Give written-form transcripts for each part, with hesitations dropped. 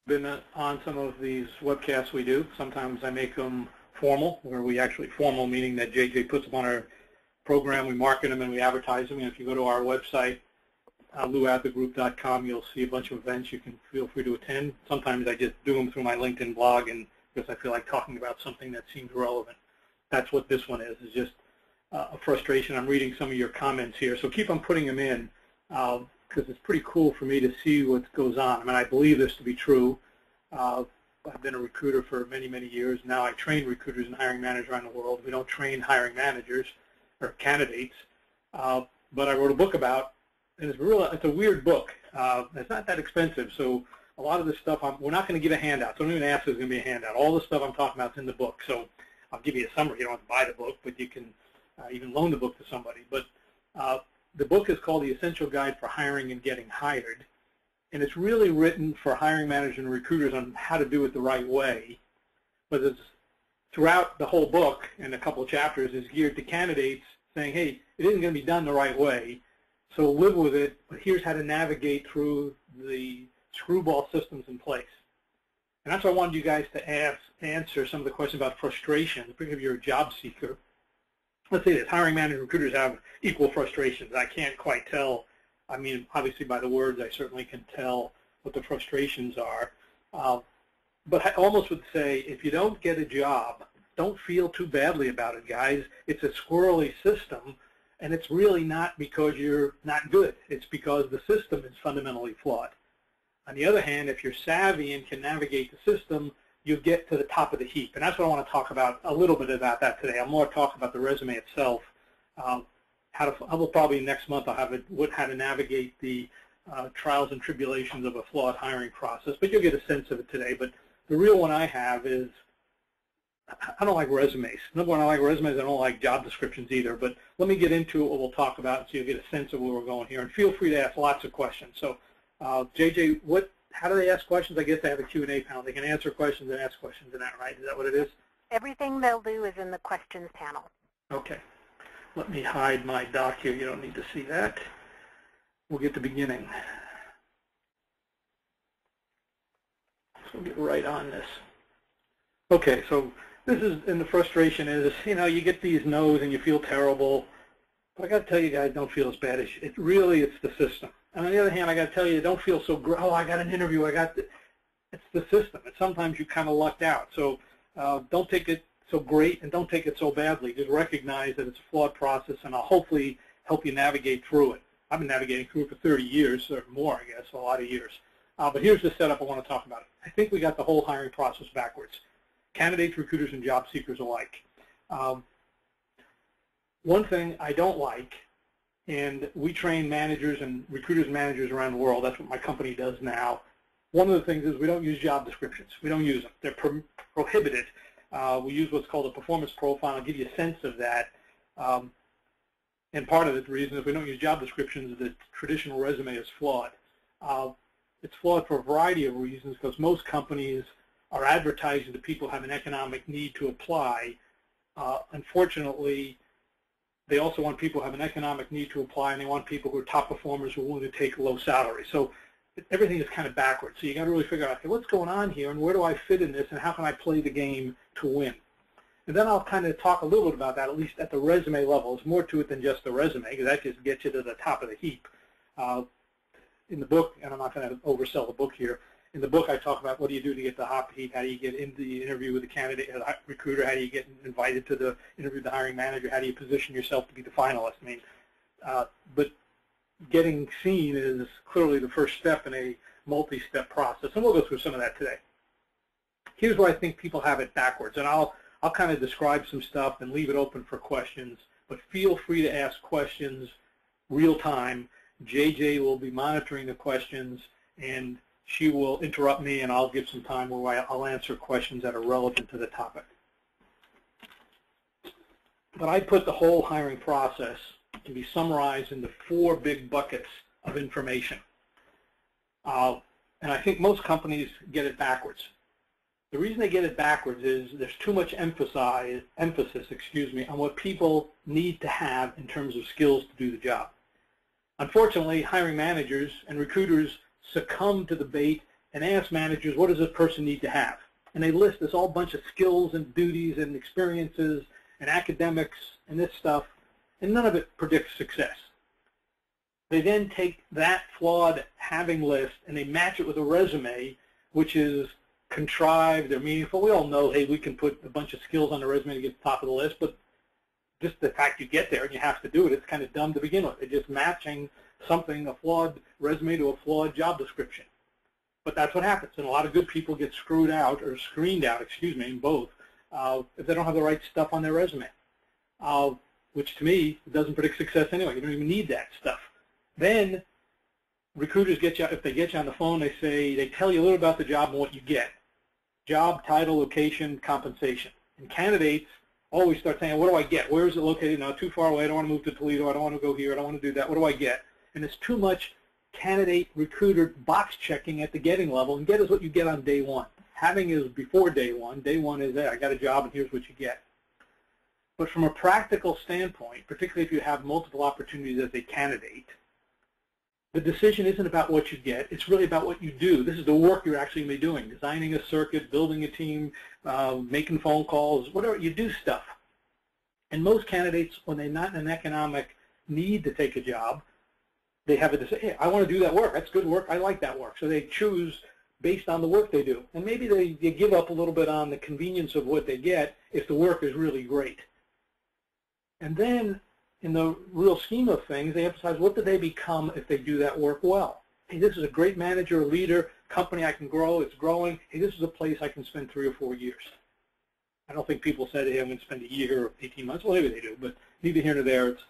Been on some of these webcasts we do. Sometimes I make them formal, where we actually formal, meaning that JJ puts them on our program, we market them, and we advertise them. And if you go to our website, louatthegroup.com, you'll see a bunch of events you can feel free to attend. Sometimes I just do them through my LinkedIn blog, and because I feel like talking about something that seems relevant. That's what this one is just a frustration. I'm reading some of your comments here, so keep on putting them in. Because it's pretty cool for me to see what goes on. I mean, I believe this to be true. I've been a recruiter for many, many years. Now I train recruiters and hiring managers around the world. We don't train hiring managers or candidates. But I wrote a book about, and it's a weird book. It's not that expensive. So a lot of this stuff, we're not going to give a handout. So don't even ask if there's going to be a handout. All the stuff I'm talking about is in the book. So I'll give you a summary. You don't have to buy the book, but you can even loan the book to somebody. But the book is called The Essential Guide for Hiring and Getting Hired, and it's really written for hiring managers and recruiters on how to do it the right way. But it's throughout the whole book, and a couple of chapters, is geared to candidates saying, hey, it isn't going to be done the right way, so live with it, but here's how to navigate through the screwball systems in place. And that's why I wanted you guys to answer some of the questions about frustration, particularly if you're a job seeker. Let's say this, hiring managers and recruiters have equal frustrations. I can't quite tell. I mean, obviously by the words, I certainly can tell what the frustrations are. But I almost would say, if you don't get a job, don't feel too badly about it, guys. It's a squirrely system, and it's really not because you're not good. It's because the system is fundamentally flawed. On the other hand, if you're savvy and can navigate the system, you get to the top of the heap. And that's what I want to talk about, a little bit about that today. I'll more talk about the resume itself. I will probably next month I'll have how to navigate the trials and tribulations of a flawed hiring process, but you'll get a sense of it today. But the real one I have is, I don't like resumes. Number one, I like resumes. I don't like job descriptions either. But let me get into what we'll talk about so you'll get a sense of where we're going here. And feel free to ask lots of questions. So JJ, how do they ask questions? I guess they have a Q&A panel. They can answer questions and ask questions in that, right? Is that what it is? Everything they'll do is in the questions panel. Okay. Let me hide my doc here. You don't need to see that. We'll get to beginning. So we'll get right on this. Okay, so this is, and the frustration is, you get these no's and you feel terrible. But I got to tell you guys, don't feel as bad as it's the system. And on the other hand, I got to tell you, don't feel so great. Oh, I got an interview. It's the system. And sometimes you kind of lucked out. So don't take it so great and don't take it so badly. Just recognize that it's a flawed process, and I'll hopefully help you navigate through it. I've been navigating through it for 30 years or more, I guess, a lot of years. But here's the setup I want to talk about. I think we got the whole hiring process backwards. Candidates, recruiters, and job seekers alike. One thing I don't like, and we train managers and recruiters and managers around the world. That's what my company does now. One of the things is we don't use job descriptions. We don't use them. They're prohibited. We use what's called a performance profile. I'll give you a sense of that. And part of the reason is we don't use job descriptions, the traditional resume is flawed. It's flawed for a variety of reasons, because most companies are advertising to people who have an economic need to apply. Unfortunately, they also want people who have an economic need to apply, and they want people who are top performers who are willing to take low salary. So everything is kind of backwards. So you got to really figure out, okay, what's going on here, and where do I fit in this, and how can I play the game to win? And then I'll kind of talk a little bit about that, at least at the resume level. There's more to it than just the resume, because that just gets you to the top of the heap. In the book, and I'm not going to oversell the book here, in the book I talk about what do you do to get the top heap, how do you get into the interview with the candidate, the recruiter, how do you get invited to the interview with the hiring manager, how do you position yourself to be the finalist. I mean, but getting seen is clearly the first step in a multi-step process, and we'll go through some of that today. Here's where I think people have it backwards, and I'll kind of describe some stuff and leave it open for questions, but feel free to ask questions real time. JJ will be monitoring the questions, and she will interrupt me, and I'll give some time where I'll answer questions that are relevant to the topic. But I put the whole hiring process to be summarized into 4 big buckets of information. And I think most companies get it backwards. The reason they get it backwards is there's too much emphasis on what people need to have in terms of skills to do the job. Unfortunately, hiring managers and recruiters succumb to the bait and ask managers, what does this person need to have? And they list this whole bunch of skills and duties and experiences and academics and this stuff, and none of it predicts success. They then take that flawed having list and they match it with a resume, which is contrived or meaningful. We all know, hey, we can put a bunch of skills on the resume to get to the top of the list, but just the fact you get there and you have to do it, it's kind of dumb to begin with. It's just matching something, a flawed resume to a flawed job description. But that's what happens, and a lot of good people get screwed out, or screened out, excuse me, in both, if they don't have the right stuff on their resume, which to me doesn't predict success anyway. You don't even need that stuff. Then recruiters get you, if they get you on the phone, they tell you a little about the job and what you get. Job, title, location, compensation. And candidates always start saying, what do I get? Where is it located? No, too far away. I don't want to move to Toledo. I don't want to go here. I don't want to do that. What do I get? And it's too much candidate recruiter box checking at the getting level, and get is what you get on day one. Having is before day one. Day one is there. I got a job and here's what you get. But from a practical standpoint, particularly if you have multiple opportunities as a candidate, the decision isn't about what you get. It's really about what you do. This is the work you're actually going to be doing, designing a circuit, building a team, making phone calls, whatever. You do stuff. And most candidates, when they're not in an economic need to take a job, they have a decision, hey, I want to do that work. That's good work. I like that work. So they choose based on the work they do. And maybe they give up a little bit on the convenience of what they get if the work is really great. And then in the real scheme of things, they emphasize what do they become if they do that work well. Hey, this is a great manager, a leader, company I can grow, it's growing. Hey, this is a place I can spend 3 or 4 years. I don't think people say, hey, I'm going to spend a year or 18 months. Well, maybe they do, but neither here nor there. It's,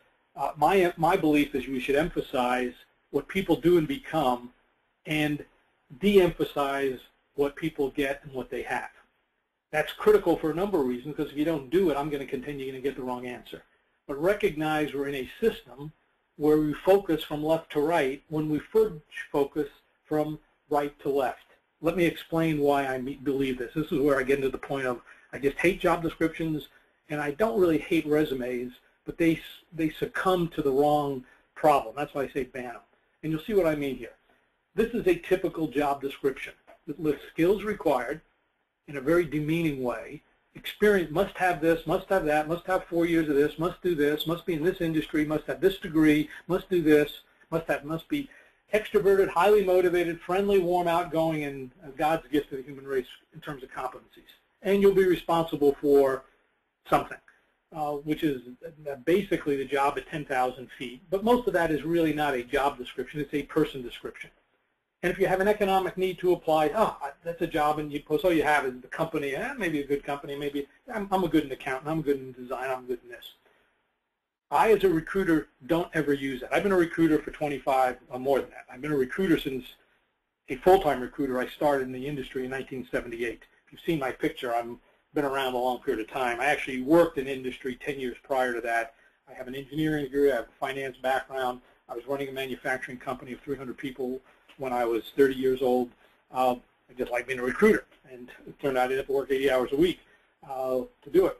my belief is we should emphasize what people do and become and de-emphasize what people get and what they have. That's critical for a number of reasons, because if you don't do it, I'm going to continue to get the wrong answer. But recognize we're in a system where we focus from left to right when we should focus from right to left. Let me explain why I believe this. This is where I get into the point of I just hate job descriptions, and I don't really hate resumes, but they succumb to the wrong problem. That's why I say ban them. And you'll see what I mean here. This is a typical job description. It lists skills required in a very demeaning way. Experience, must have this, must have that, must have 4 years of this, must do this, must be in this industry, must have this degree, must do this, must be extroverted, highly motivated, friendly, warm, outgoing, and God's gift to the human race in terms of competencies. And you'll be responsible for something, which is basically the job at 10,000 feet. But most of that is really not a job description, it's a person description. And if you have an economic need to apply, oh, that's a job, and you post all you have is the company, maybe a good company, maybe I'm a good accountant, I'm good in design, I'm good in this. I, as a recruiter, don't ever use that. I've been a recruiter for 25, or more than that. I've been a recruiter since a full-time recruiter. I started in the industry in 1978. If you've seen my picture, I've been around a long period of time. I actually worked in industry 10 years prior to that. I have an engineering degree, I have a finance background. I was running a manufacturing company of 300 people when I was 30 years old. I just like being a recruiter, and it turned out I had to work 80 hours a week to do it.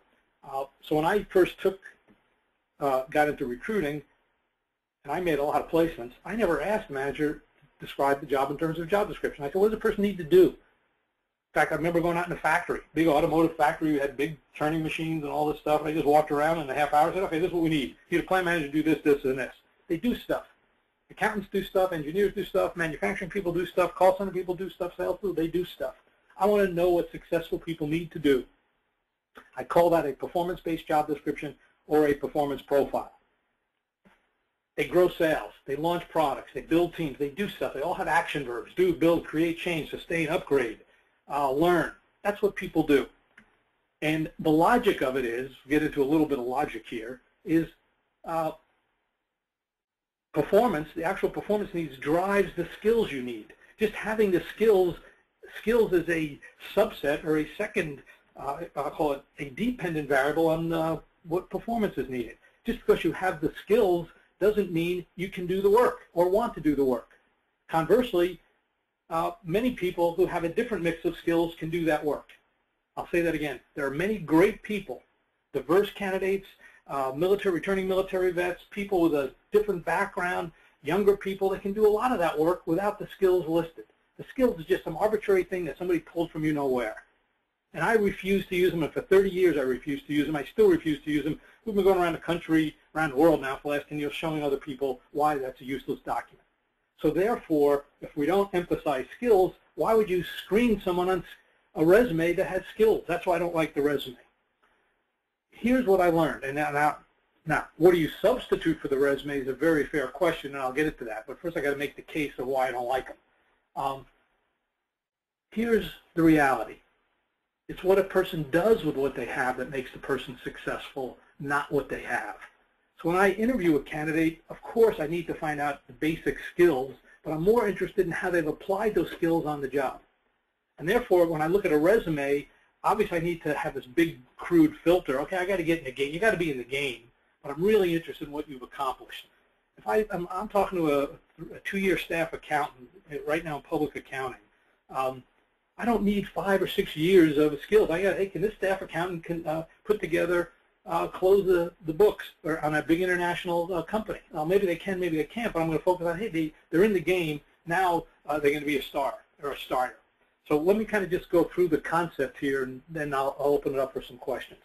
So when I first got into recruiting, and I made a lot of placements, I never asked the manager to describe the job in terms of job description. I said, what does the person need to do? In fact, I remember going out in a factory, big automotive factory. We had big turning machines and all this stuff. And I just walked around in a half hour and said, okay, this is what we need. You need a plant manager to do this, this, and this. They do stuff. Accountants do stuff, engineers do stuff, manufacturing people do stuff, call center people do stuff, sales people, they do stuff. I want to know what successful people need to do. I call that a performance-based job description or a performance profile. They grow sales, they launch products, they build teams, they do stuff. They all have action verbs: do, build, create, change, sustain, upgrade, learn. That's what people do. And the logic of it is, get into a little bit of logic here, is performance, the actual performance needs drives the skills you need. Just having the skills is a subset or a second, I'll call it a dependent variable on what performance is needed. Just because you have the skills doesn't mean you can do the work or want to do the work. Conversely, many people who have a different mix of skills can do that work. I'll say that again. There are many great people, diverse candidates, returning military vets, people with a different background, younger people that can do a lot of that work without the skills listed. The skills is just some arbitrary thing that somebody pulled from you nowhere. And I refuse to use them, and for 30 years I refuse to use them. I still refuse to use them. We've been going around the country, around the world now for the last 10 years showing other people why that's a useless document. So therefore, if we don't emphasize skills, why would you screen someone on a resume that has skills? That's why I don't like the resume. Here's what I learned, and now what do you substitute for the resume is a very fair question, and I'll get into that. But first I got to make the case of why I don't like them. Here's the reality. It's what a person does with what they have that makes the person successful, not what they have. So when I interview a candidate, of course I need to find out the basic skills, but I'm more interested in how they've applied those skills on the job. And therefore, when I look at a resume, obviously I need to have this big, crude filter. Okay, I got to get in the game. You got to be in the game, but I'm really interested in what you've accomplished. If I'm talking to a 2-year staff accountant right now in public accounting. I don't need 5 or 6 years of skills. Hey, can this staff accountant put together, close the books on a big international company? Maybe they can, maybe they can't, but I'm going to focus on, hey, they're in the game. Now they're going to be a star or a starter. So let me kind of just go through the concept here, and then I'll open it up for some questions.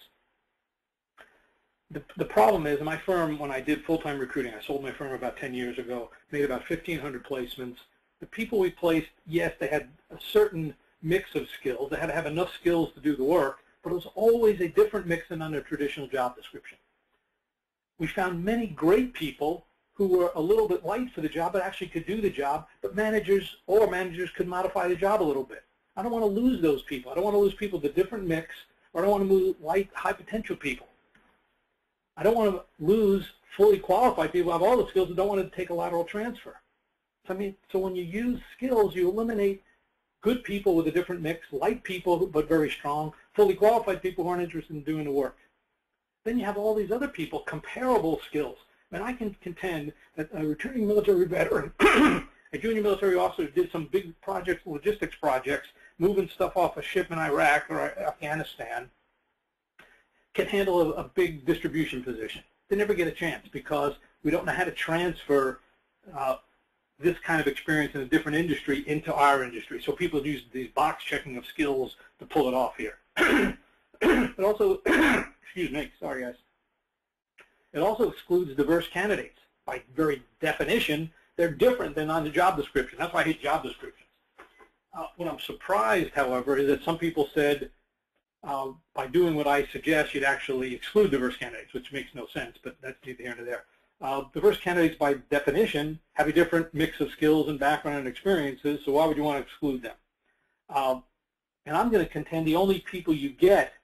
The problem is, in my firm, when I did full-time recruiting, I sold my firm about 10 years ago, made about 1,500 placements. The people we placed, yes, they had a certain mix of skills. They had to have enough skills to do the work, but it was always a different mix than on their traditional job description. We found many great people who were a little bit light for the job but actually could do the job, but managers could modify the job a little bit. I don't want to lose those people. I don't want to lose people with a different mix, or I don't want to lose light, high potential people. I don't want to lose fully qualified people who have all the skills and don't want to take a lateral transfer. So when you use skills, you eliminate good people with a different mix, light people but very strong, fully qualified people who aren't interested in doing the work. Then you have all these other people, comparable skills. And I can contend that a returning military veteran, a junior military officer who did some big projects, logistics projects, moving stuff off a ship in Iraq or Afghanistan, can handle a big distribution position. They never get a chance because we don't know how to transfer this kind of experience in a different industry into our industry. So people use these box checking of skills to pull it off here. It also, excuse me, sorry guys. It also excludes diverse candidates. By very definition, they're different than on the job description. That's why I hate job descriptions. What I'm surprised, however, is that some people said by doing what I suggest, you'd actually exclude diverse candidates, which makes no sense, but that's neither here nor there. Diverse candidates, by definition, have a different mix of skills and background and experiences, so why would you want to exclude them? And I'm going to contend the only people you get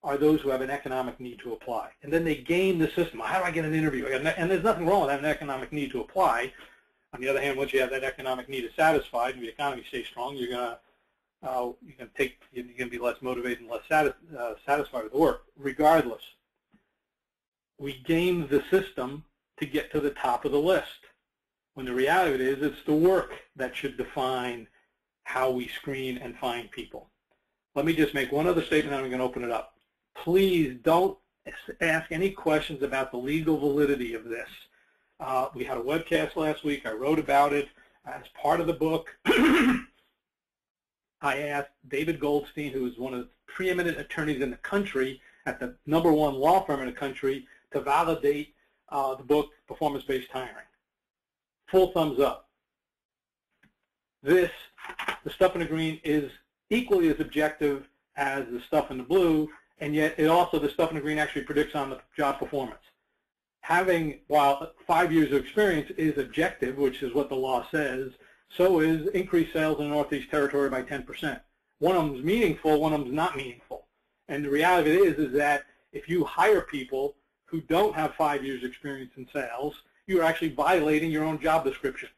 are those who have an economic need to apply. And then they game the system. How do I get an interview? And there's nothing wrong with having an economic need to apply. On the other hand, once you have that economic need satisfied and the economy stays strong, you're going to be less motivated and less satisfied with the work. Regardless, we game the system to get to the top of the list, when the reality of it is it's the work that should define how we screen and find people. Let me just make one other statement, and I'm going to open it up. Please don't ask any questions about the legal validity of this. We had a webcast last week. I wrote about it as part of the book. I asked David Goldstein, who is one of the preeminent attorneys in the country at the #1 law firm in the country, to validate the book, Performance-Based Hiring. Full thumbs up. The stuff in the green is equally as objective as the stuff in the blue, and yet the stuff in the green actually predicts on the job performance. While 5 years of experience is objective, which is what the law says, so is increased sales in the Northeast Territory by 10%. One of them is meaningful, one of them is not meaningful. And the reality of it is that if you hire people who don't have 5 years experience in sales, you're actually violating your own job description.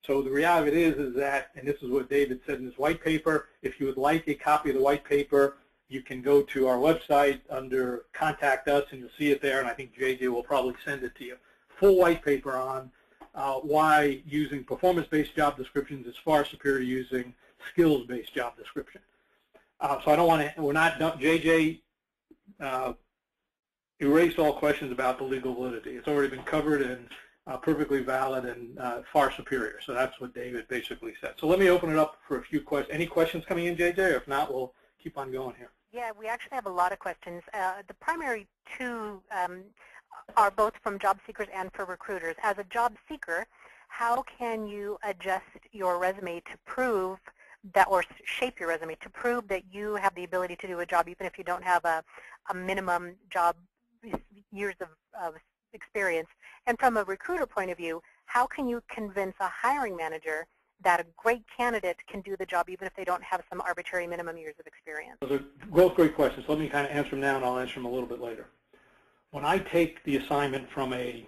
So the reality of it is that, and this is what David said in his white paper, if you would like a copy of the white paper, you can go to our website under Contact Us, and you'll see it there, and I think JJ will probably send it to you. Full white paper on why using performance-based job descriptions is far superior to using skills-based job description. So I don't want to, we're not done. JJ erased all questions about the legal validity. It's already been covered, and perfectly valid and far superior. So that's what David basically said. So let me open it up for a few questions. Any questions coming in, JJ? Or if not, we'll keep on going here. Yeah, we actually have a lot of questions. The primary two are both from job seekers and for recruiters. As a job seeker, how can you adjust your resume to prove that, or shape your resume to prove that you have the ability to do a job even if you don't have a minimum job years of experience? And from a recruiter point of view, how can you convince a hiring manager that a great candidate can do the job even if they don't have some arbitrary minimum years of experience? Those are both great questions. Let me kind of answer them now, and I'll answer them a little bit later. When I take the assignment from a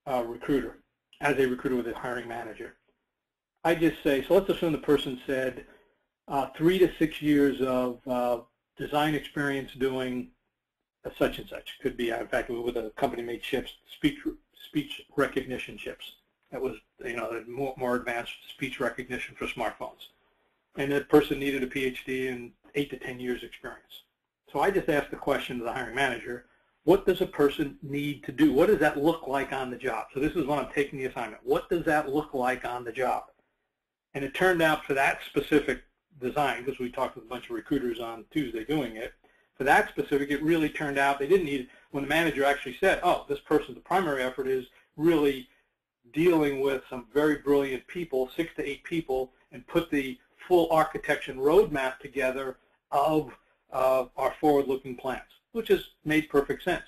recruiter, as a recruiter with a hiring manager, I just say, so let's assume the person said 3 to 6 years of design experience doing such and such. Could be, in fact, with a company made chips, speech recognition chips. That was, more advanced speech recognition for smartphones. And that person needed a PhD and 8 to 10 years experience. So I just asked the question to the hiring manager, what does a person need to do? What does that look like on the job? So this is when I'm taking the assignment. What does that look like on the job? And it turned out for that specific design, because we talked with a bunch of recruiters on Tuesday doing it, for that specific, it really turned out they didn't need, when the manager actually said, oh, this person, the primary effort is really dealing with some very brilliant people, 6 to 8 people, and put the full architecture and roadmap together of our forward-looking plans, which has made perfect sense.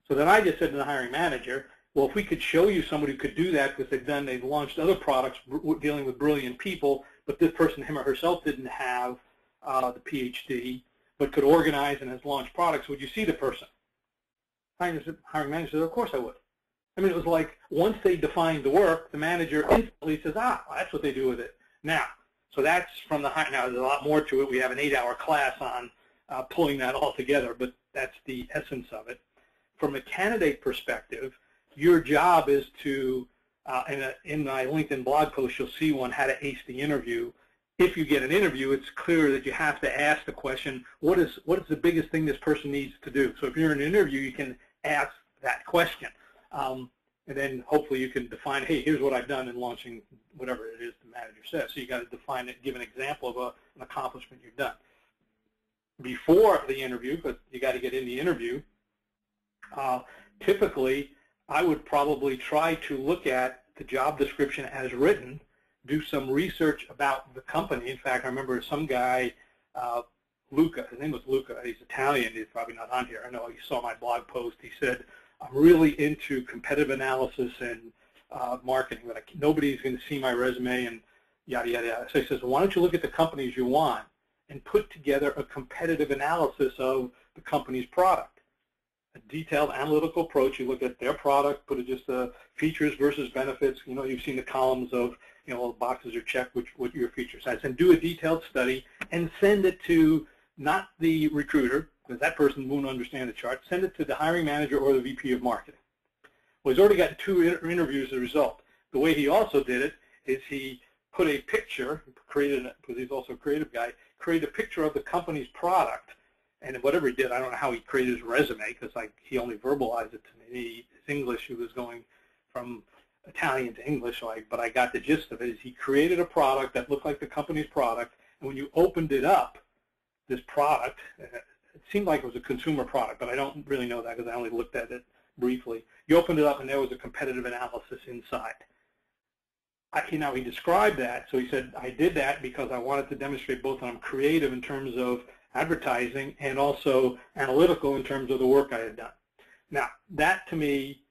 So then I just said to the hiring manager, well, if we could show you somebody who could do that, because they've launched other products dealing with brilliant people, but this person, him or herself, didn't have the PhD, but could organize and has launched products, would you see the person? Hiring manager said, of course I would. I mean, it was like once they defined the work, the manager instantly says, that's what they do with it. Now, so that's from the high. Now, there's a lot more to it. We have an 8-hour class on pulling that all together, but that's the essence of it. From a candidate perspective, your job is to, in my LinkedIn blog post, you'll see one, how to ace the interview. If you get an interview, it's clear that you have to ask the question, what is the biggest thing this person needs to do? So if you're in an interview, you can ask that question. And then hopefully you can define, hey, here's what I've done in launching whatever it is the manager says. So you got to define it, give an example of an accomplishment you've done. Before the interview, because you got to get in the interview, typically I would probably try to look at the job description as written, do some research about the company. In fact, I remember some guy, Luca, his name was Luca, he's Italian, he's probably not on here. I know he saw my blog post. He said, I'm really into competitive analysis and marketing, but nobody's going to see my resume and yada, yada, yada. So he says, well, why don't you look at the companies you want and put together a competitive analysis of the company's product. A detailed analytical approach. You look at their product, put it just features versus benefits. You've seen the columns of, all the boxes are checked, what your features has. And do a detailed study and send it to not the recruiter, because that person won't understand the chart. Send it to the hiring manager or the VP of marketing. Well, he's already got 2 interviews as a result. The way he also did it is he put a picture, because he's also a creative guy, created a picture of the company's product. And whatever he did, I don't know how he created his resume, because he only verbalized it to me. His English, he was going from Italian to English, but I got the gist of it. Is he created a product that looked like the company's product, and when you opened it up, this product, it seemed like it was a consumer product, but I don't really know that because I only looked at it briefly. You opened it up, and there was a competitive analysis inside. Now, he described that, so he said, I did that because I wanted to demonstrate both that I'm creative in terms of advertising and also analytical in terms of the work I had done. Now, that to me,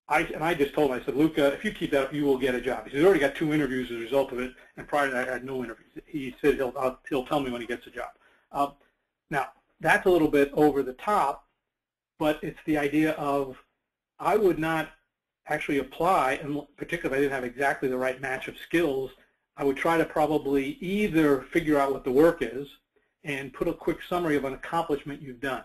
I just told him, I said, Luca, if you keep that up, you will get a job. He said, he's already got 2 interviews as a result of it, and prior to that, I had no interviews. He said he'll tell me when he gets a job. Now, that's a little bit over the top, but it's the idea of I would not actually apply, and particularly if I didn't have exactly the right match of skills, I would try to probably either figure out what the work is and put a quick summary of an accomplishment you've done.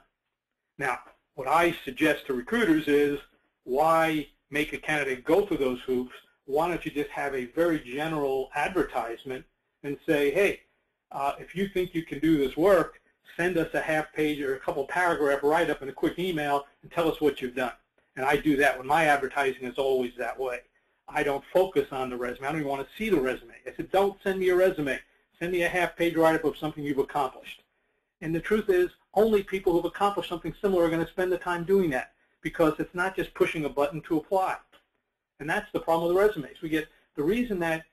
Now, what I suggest to recruiters is, why make a candidate go through those hoops? Why don't you just have a very general advertisement and say, hey, if you think you can do this work, send us a half-page or a couple paragraph write-up in a quick email and tell us what you've done. And I do that when my advertising is always that way. I don't focus on the resume. I don't even want to see the resume. I said, don't send me a resume. Send me a half-page write-up of something you've accomplished. And the truth is, only people who've accomplished something similar are going to spend the time doing that, because it's not just pushing a button to apply. And that's the problem with the resumes. We get the reason that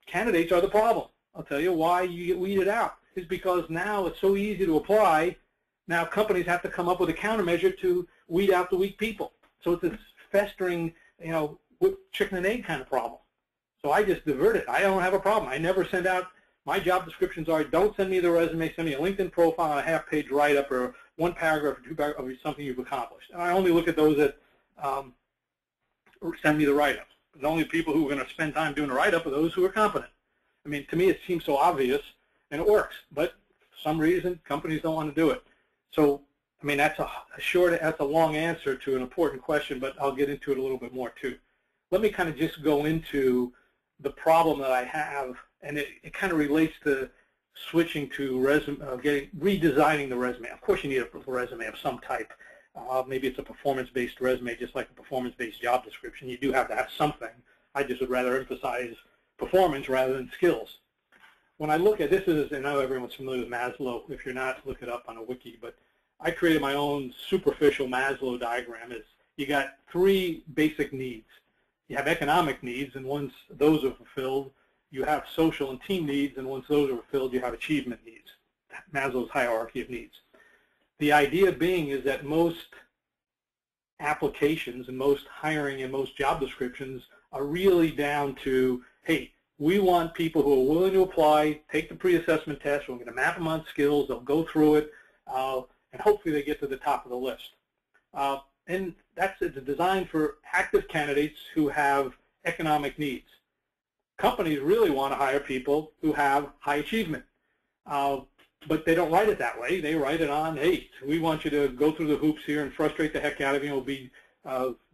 candidates are the problem. I'll tell you why you get weeded out is because now it's so easy to apply. Now companies have to come up with a countermeasure to weed out the weak people. So it's this festering, chicken and egg kind of problem. So I just divert it. I don't have a problem. I never send out, my job descriptions are, don't send me the resume, send me a LinkedIn profile and a half-page write-up or one paragraph or two paragraphs of something you've accomplished. And I only look at those that send me the write-up. The only people who are going to spend time doing the write-up are those who are competent. I mean, to me, it seems so obvious, and it works. But for some reason, companies don't want to do it. So, I mean, that's a long answer to an important question, but I'll get into it a little bit more too. Let me kind of just go into the problem that I have, and it kind of relates to switching to redesigning the resume. Of course, you need a resume of some type. Maybe it's a performance-based resume, just like a performance-based job description. You do have to have something. I just would rather emphasize performance rather than skills. When I look at this, I know everyone's familiar with Maslow. If you're not, look it up on a wiki. But I created my own superficial Maslow diagram. You got three basic needs. You have economic needs, and once those are fulfilled, you have social and team needs, and once those are fulfilled, you have achievement needs. Maslow's hierarchy of needs. The idea being is that most applications and most hiring and most job descriptions are really down to, hey, we want people who are willing to apply, take the pre-assessment test, we're going to map them on skills, they'll go through it, and hopefully they get to the top of the list. And it's designed for active candidates who have economic needs. Companies really want to hire people who have high achievement. But they don't write it that way. They write it on, hey, we want you to go through the hoops here and frustrate the heck out of you. We'll be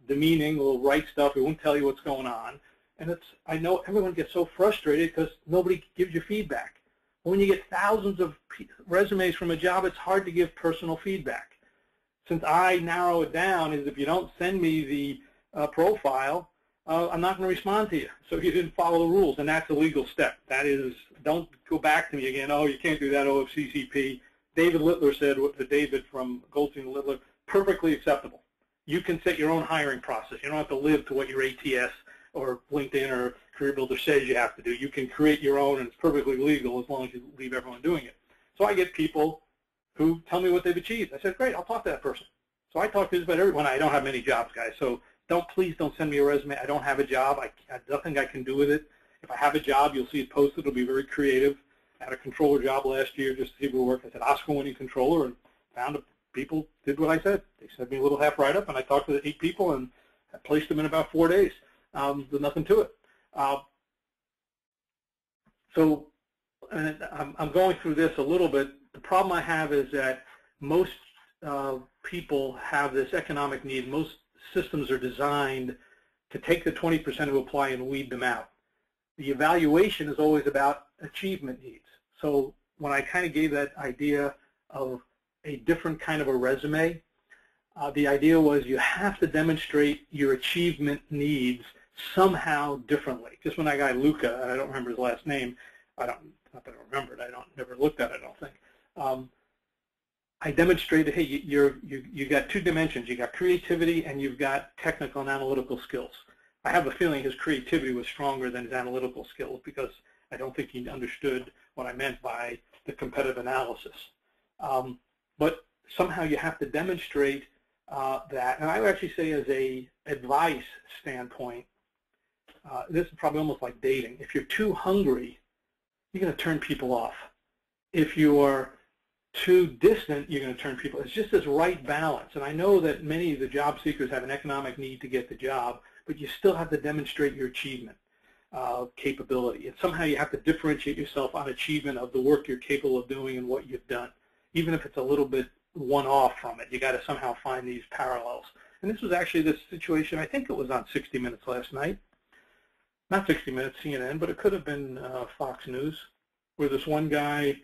demeaning. We'll write stuff. We won't tell you what's going on. And I know everyone gets so frustrated because nobody gives you feedback. When you get thousands of resumes from a job, it's hard to give personal feedback. Since I narrow it down, is if you don't send me the profile, I'm not going to respond to you. So you didn't follow the rules, and that's a legal step. That is, don't go back to me again, oh, you can't do that, OFCCP. David Littler said, David from Goldstein Littler, perfectly acceptable. You can set your own hiring process. You don't have to live to what your ATS or LinkedIn or CareerBuilder says you have to do. You can create your own, and it's perfectly legal as long as you leave everyone doing it. So I get people who tell me what they've achieved. I said, great, I'll talk to that person. So I talk to just about everyone. I don't have many jobs, guys, so please don't send me a resume. I don't have a job. I nothing I can do with it. If I have a job, you'll see it posted. It'll be very creative. I had a controller job last year just to see what worked. I said, Oscar-winning controller, and found people did what I said. They sent me a little half write-up, and I talked to the 8 people, and I placed them in about 4 days. There's nothing to it. So I'm going through this a little bit. The problem I have is that most people have this economic need. Most systems are designed to take the 20% who apply and weed them out. The evaluation is always about achievement needs. So when I kind of gave that idea of a different kind of a resume, the idea was you have to demonstrate your achievement needs somehow differently. Just when that guy Luca, and I don't remember his last name, not that I remembered, never looked at it, I don't think. I demonstrated, hey, you got 2 dimensions. You got creativity and you've got technical and analytical skills. I have a feeling his creativity was stronger than his analytical skills because I don't think he understood what I meant by the competitive analysis. But somehow you have to demonstrate that. And I would actually say as a advice standpoint, this is probably almost like dating. If you're too hungry, you're going to turn people off. If you're too distant, you're going to turn people. It's just this right balance. And I know that many of the job seekers have an economic need to get the job, but you still have to demonstrate your achievement capability. And somehow you have to differentiate yourself on achievement of the work you're capable of doing and what you've done. Even if it's a little bit one-off from it, you got to somehow find these parallels. And this was actually the situation, I think it was on 60 Minutes last night. Not 60 Minutes, CNN, but it could have been Fox News, where this one guy,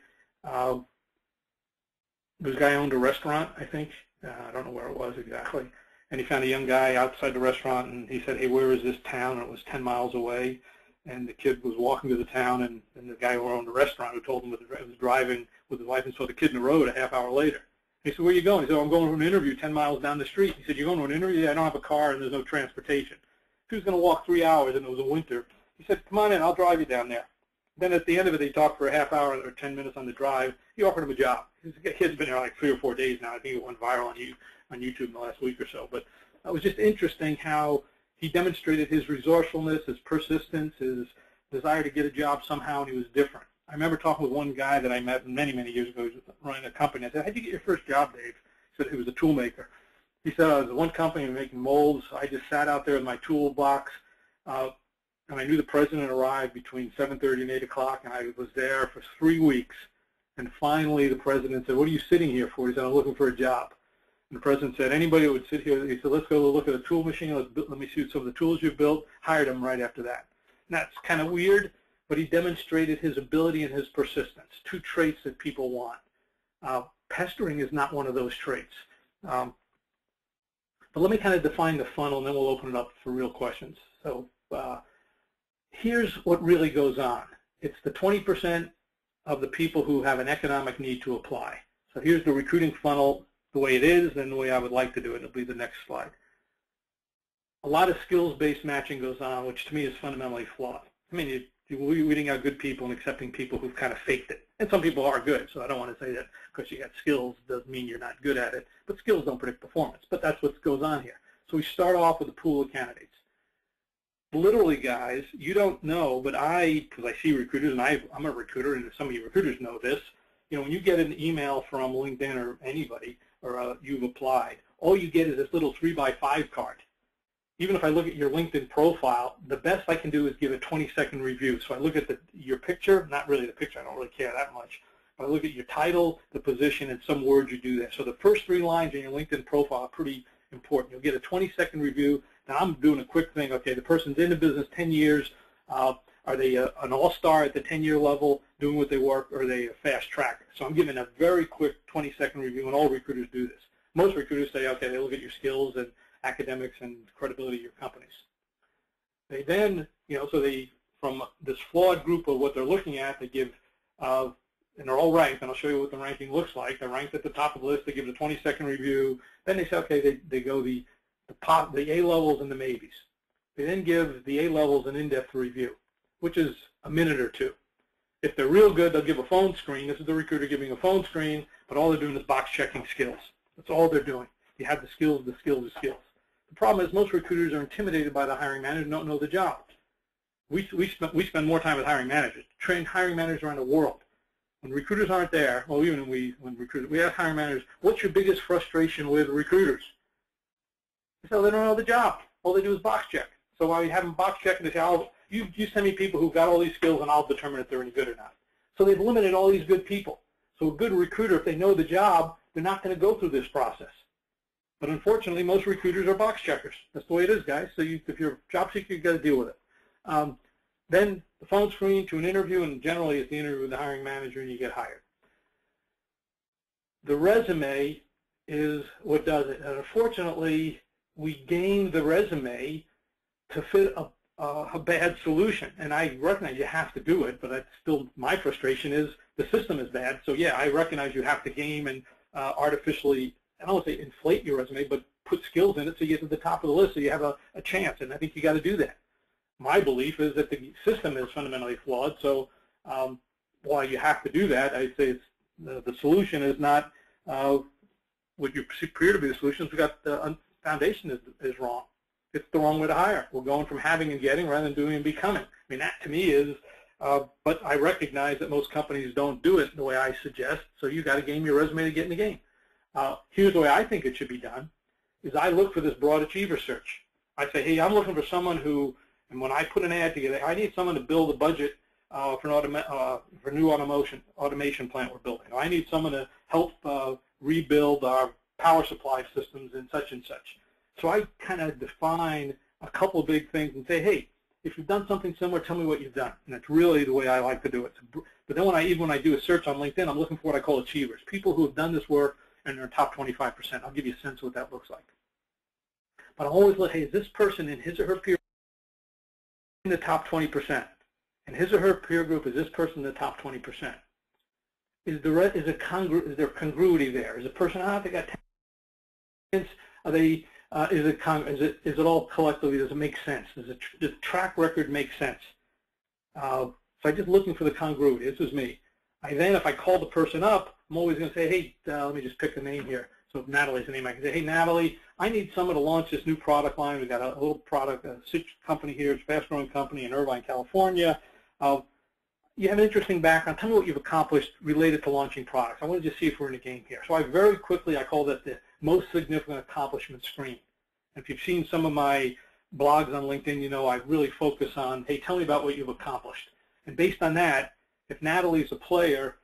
this guy owned a restaurant, I think. I don't know where it was exactly. and he found a young guy outside the restaurant, and he said, hey, where is this town? And it was 10 miles away. And the kid was walking to the town, and the guy who owned the restaurant, who told him was driving with his wife, and saw the kid in the road a half hour later. He said, where are you going? He said, I'm going to an interview 10 miles down the street. He said, you're going to an interview? Yeah, I don't have a car, and there's no transportation. He was going to walk 3 hours, and it was a winter. He said, come on in, I'll drive you down there. Then at the end of it, they talked for a half hour or 10 minutes on the drive. He offered him a job. His kid's been there like 3 or 4 days now. I think it went viral on YouTube in the last week or so. But it was just interesting how he demonstrated his resourcefulness, his persistence, his desire to get a job somehow, and he was different. I remember talking with one guy that I met many, many years ago. He was running a company. I said, how'd you get your first job, Dave? He said he was a tool maker. He said, I was at one company making molds. I just sat out there with my toolbox, and I knew the president arrived between 7:30 and 8 o'clock, and I was there for 3 weeks. And finally, the president said, what are you sitting here for? He said, I'm looking for a job. And the president said, anybody that would sit here, he said, let's go look at a tool machine. Let me see some of the tools you've built. Hired him right after that. And that's kind of weird, but he demonstrated his ability and his persistence, 2 traits that people want. Pestering is not one of those traits. But let me kind of define the funnel, and then we'll open it up for real questions. So here's what really goes on. It's the 20% of the people who have an economic need to apply. So here's the recruiting funnel the way it is and the way I would like to do it. It'll be the next slide. A lot of skills-based matching goes on, which to me is fundamentally flawed. I mean, weeding out good people and accepting people who've kind of faked it. And some people are good, so I don't want to say that because you got skills doesn't mean you're not good at it. But skills don't predict performance. But that's what goes on here. So we start off with a pool of candidates. Literally, guys, you don't know, but because I see recruiters, and I'm a recruiter, and some of you recruiters know this, you know, when you get an email from LinkedIn or anybody, or you've applied, all you get is this little 3x5 card. Even if I look at your LinkedIn profile, the best I can do is give a 20-second review. So I look at your picture, not really the picture, I don't really care that much. But I look at your title, the position, and some words you do there. So the first 3 lines in your LinkedIn profile are pretty important. You'll get a 20-second review. Now I'm doing a quick thing. Okay, the person's in the business 10 years. Are they an all-star at the 10-year level doing what they work, or are they a fast tracker? So I'm giving a very quick 20-second review, and all recruiters do this. Most recruiters say, okay, they look at your skills and academics and credibility of your companies. They then, you know, so they, from this flawed group of what they're looking at, they give, and they're all ranked, and I'll show you what the ranking looks like. They're ranked at the top of the list. They give it a 20-second review. Then they say, okay, they go the A-levels and the maybes. They then give the A-levels an in-depth review, which is a minute or 2. If they're real good, they'll give a phone screen. This is the recruiter giving a phone screen, but all they're doing is box-checking skills. That's all they're doing. You have the skills, the skills, the skills. The problem is most recruiters are intimidated by the hiring manager and don't know the job. We spend more time with hiring managers, train hiring managers around the world. When recruiters aren't there, well, even when recruiters, we ask hiring managers, what's your biggest frustration with recruiters? So they don't know the job. All they do is box check. So while you have them box check, they say, you send me people who've got all these skills, and I'll determine if they're any good or not. So they've limited all these good people. So a good recruiter, if they know the job, they're not going to go through this process. But unfortunately, most recruiters are box checkers. That's the way it is, guys. So if you're a job seeker, you've got to deal with it. Then the phone screen to an interview, and generally it's the interview with the hiring manager, and you get hired. The resume is what does it. And unfortunately, we game the resume to fit a bad solution. And I recognize you have to do it, but that's still my frustration is the system is bad. So yeah, I recognize you have to game and artificially, I don't want to say inflate your resume, but put skills in it so you get to the top of the list so you have a chance. And I think you got to do that. My belief is that the system is fundamentally flawed. So while you have to do that, I'd say it's, the solution is not what you appear to be the solution. We got the foundation is wrong. It's the wrong way to hire. We're going from having and getting rather than doing and becoming. I mean, that to me is, but I recognize that most companies don't do it the way I suggest, so you got to game your resume to get in the game. Here's the way I think it should be done, is I look for this broad achiever search. I say, hey, I'm looking for someone who, and when I put an ad together, I need someone to build a budget for a new automation plant we're building. I need someone to help rebuild our power supply systems and such and such. So I kind of define a couple of big things and say, hey, if you've done something similar, tell me what you've done. And that's really the way I like to do it. But then when I do a search on LinkedIn, I'm looking for what I call achievers, people who have done this work and are top 25%. I'll give you a sense of what that looks like. But I'm always looking, hey, is this person in his or her peer in the top 20%? In his or her peer group, is this person in the top 20%? Is there congruity there? Is the person, they got 10? Are they? Is it all collectively? Does it make sense? Does the track record make sense? So I'm just looking for the congruity. This is me. Then, if I call the person up, I'm always going to say, hey, let me just pick a name here. So if Natalie's the name, I can say, hey, Natalie, I need someone to launch this new product line. We've got a little product, a company here. It's a fast-growing company in Irvine, California. You have an interesting background. Tell me what you've accomplished related to launching products. I want to just see if we're in a game here. So I call that the most significant accomplishment screen. If you've seen some of my blogs on LinkedIn, you know I really focus on, hey, tell me about what you've accomplished. And based on that, if Natalie's a player,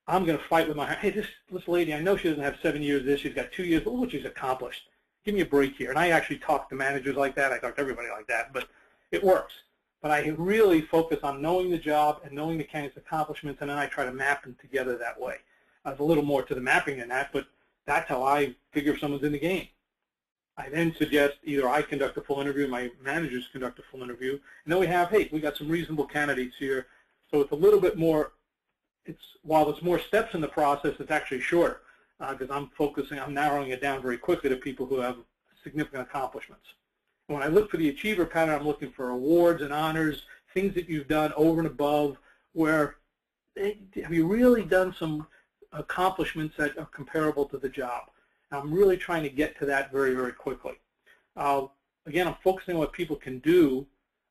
I'm going to fight with my, hey, this lady, I know she doesn't have 7 years of this, she's got 2 years, but look what she's accomplished. Give me a break here. And I actually talk to managers like that. I talk to everybody like that, but it works. But I really focus on knowing the job and knowing the candidate's accomplishments, and then I try to map them together that way. There's a little more to the mapping than that, but that's how I figure if someone's in the game. I then suggest either I conduct a full interview, my managers conduct a full interview, and then we have, hey, we got some reasonable candidates here. So it's a little bit more, while there's more steps in the process, it's actually shorter because I'm narrowing it down very quickly to people who have significant accomplishments. When I look for the achiever pattern, I'm looking for awards and honors, things that you've done over and above, where have you really done some accomplishments that are comparable to the job. I'm really trying to get to that very, very quickly. Again, I'm focusing on what people can do.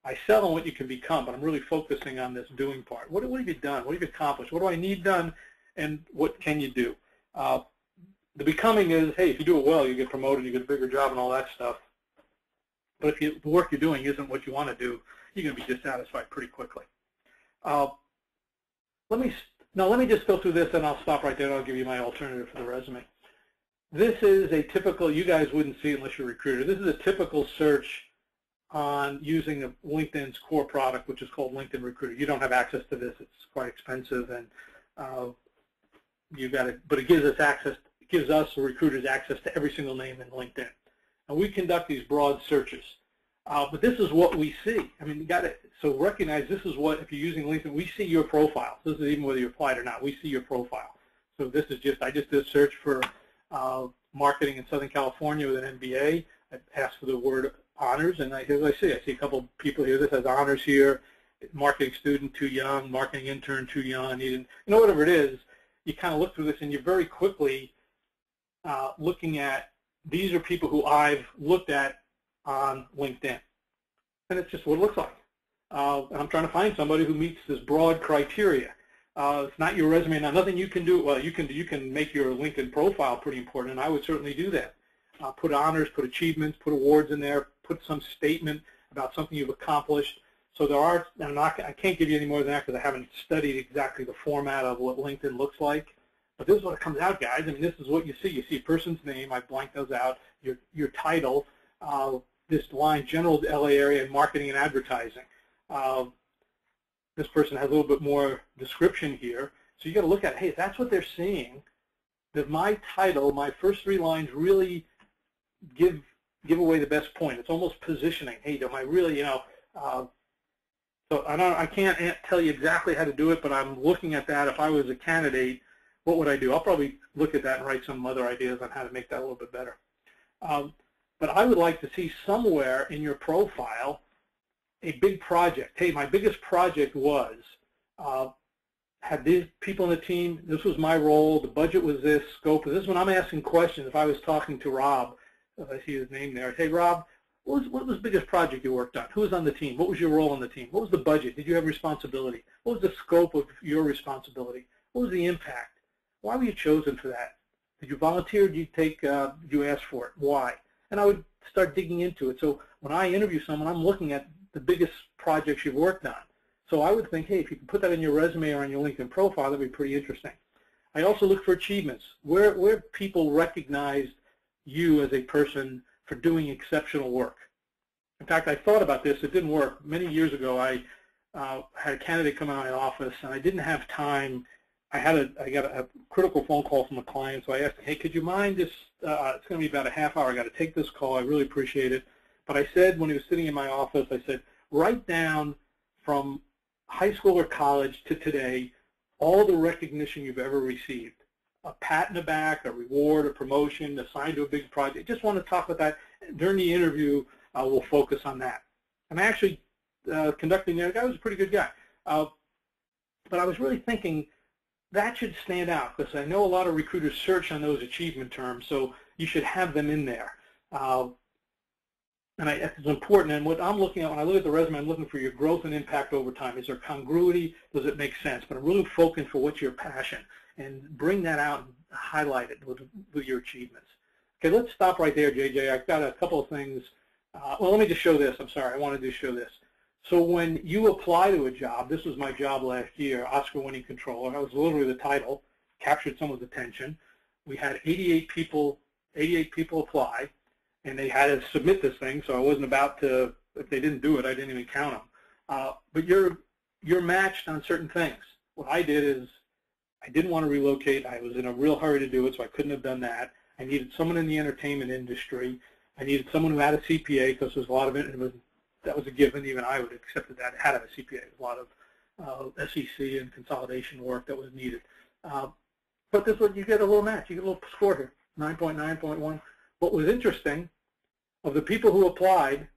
I sell on what you can become, but I'm really focusing on this doing part. What have you done? What have you accomplished? What do I need done? And what can you do? The becoming is, hey, if you do it well, you get promoted, you get a bigger job and all that stuff. But if the work you're doing isn't what you want to do, you're going to be dissatisfied pretty quickly. Let me just go through this, and I'll stop right there, and I'll give you my alternative for the resume. This is a typical, you guys wouldn't see it unless you're a recruiter. This is a typical search on using LinkedIn's core product, which is called LinkedIn Recruiter. You don't have access to this. It's quite expensive, and but it gives us access. It gives us, the recruiters, access to every single name in LinkedIn. And we conduct these broad searches. But this is what we see. I mean, so recognize this is what, if you're using LinkedIn, we see your profile. This is even whether you applied or not. We see your profile. So this is I just did a search for marketing in Southern California with an MBA. I asked for the word honors, and here's what I see. I see a couple of people here. This has honors here. Marketing student, too young. Marketing intern, too young. Whatever it is, you kind of look through this, and you're very quickly looking at, these are people who I've looked at on LinkedIn. And it's just what it looks like. And I'm trying to find somebody who meets this broad criteria. It's not your resume. Now, nothing you can do. Well, you can make your LinkedIn profile pretty important, and I would certainly do that. Put honors, put achievements, put awards in there, put some statement about something you've accomplished. So there are, and I can't give you any more than that because I haven't studied exactly the format of what LinkedIn looks like. But this is what comes out, guys. I mean, this is what you see. You see a person's name. I blanked those out. Your title, this line, general LA area, and marketing and advertising. This person has a little bit more description here. So you got to look at, hey, if that's what they're seeing, that my title, my first 3 lines really give away the best point. It's almost positioning. Hey, am I really, so I can't tell you exactly how to do it, but I'm looking at that. If I was a candidate, what would I do? I'll probably look at that and write some other ideas on how to make that a little bit better. But I would like to see somewhere in your profile a big project. Hey, my biggest project was, had these people in the team, this was my role, the budget was this, scope. This is when I'm asking questions. If I was talking to Rob, if I see his name there, I'd say, Rob, what was the biggest project you worked on? Who was on the team? What was your role on the team? What was the budget? Did you have responsibility? What was the scope of your responsibility? What was the impact? Why were you chosen for that? Did you volunteer? Did you ask for it? Why? And I would start digging into it. So when I interview someone, I'm looking at the biggest projects you've worked on. So I would think, hey, if you can put that in your resume or on your LinkedIn profile, that'd be pretty interesting. I also look for achievements, where people recognized you as a person for doing exceptional work. In fact, I thought about this. It didn't work. Many years ago, I had a candidate come in my office, and I didn't have time I got a critical phone call from a client, so I asked, hey, could you mind this? It's going to be about a half hour. I got to take this call. I really appreciate it. But I said, when he was sitting in my office, I said, write down from high school or college to today all the recognition you've ever received. A pat in the back, a reward, a promotion, assigned to a big project. I just want to talk about that. During the interview, we'll focus on that. I'm actually conducting the guy was a pretty good guy. But I was really thinking that should stand out, because I know a lot of recruiters search on those achievement terms, so you should have them in there. And it's important. And what I'm looking at when I look at the resume, I'm looking for your growth and impact over time. Is there congruity? Does it make sense? But I'm really focused for what's your passion, and bring that out and highlight it with your achievements. Okay, let's stop right there, JJ. I've got a couple of things. Well, let me just show this. I'm sorry, I wanted to show this. So when you apply to a job, this was my job last year, Oscar-winning controller. I was literally the title, captured someone's attention. We had 88 people apply, and they had to submit this thing. So I wasn't about to. If they didn't do it, I didn't even count them. But you're matched on certain things. What I did is I didn't want to relocate. I was in a real hurry to do it, so I couldn't have done that. I needed someone in the entertainment industry. I needed someone who had a CPA, because there's a lot of it. That was a given. Even I would have accepted that. It had to have a CPA. There's a lot of SEC and consolidation work that was needed. But this one, you get a little match. You get a little score here, 9.9.1. What was interesting, of the people who applied,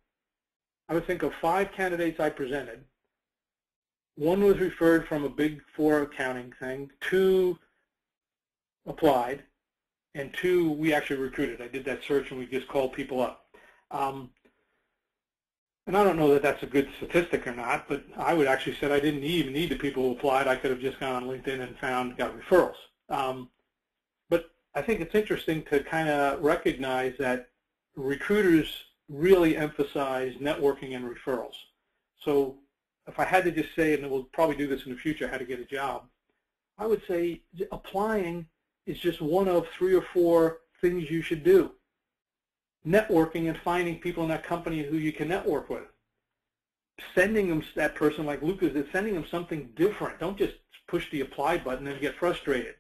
I would think of 5 candidates I presented. 1 was referred from a Big 4 accounting thing. 2 applied, and 2 we actually recruited. I did that search, and we just called people up. And I don't know that that's a good statistic or not, but I would actually say I didn't even need the people who applied. I could have just gone on LinkedIn and got referrals. But I think it's interesting to kind of recognize that recruiters really emphasize networking and referrals. So if I had to just say, and we'll probably do this in the future, how to get a job, I would say applying is just one of 3 or 4 things you should do. Networking and finding people in that company who you can network with. Sending them, that person like Lucas is, sending them something different. Don't just push the apply button and get frustrated,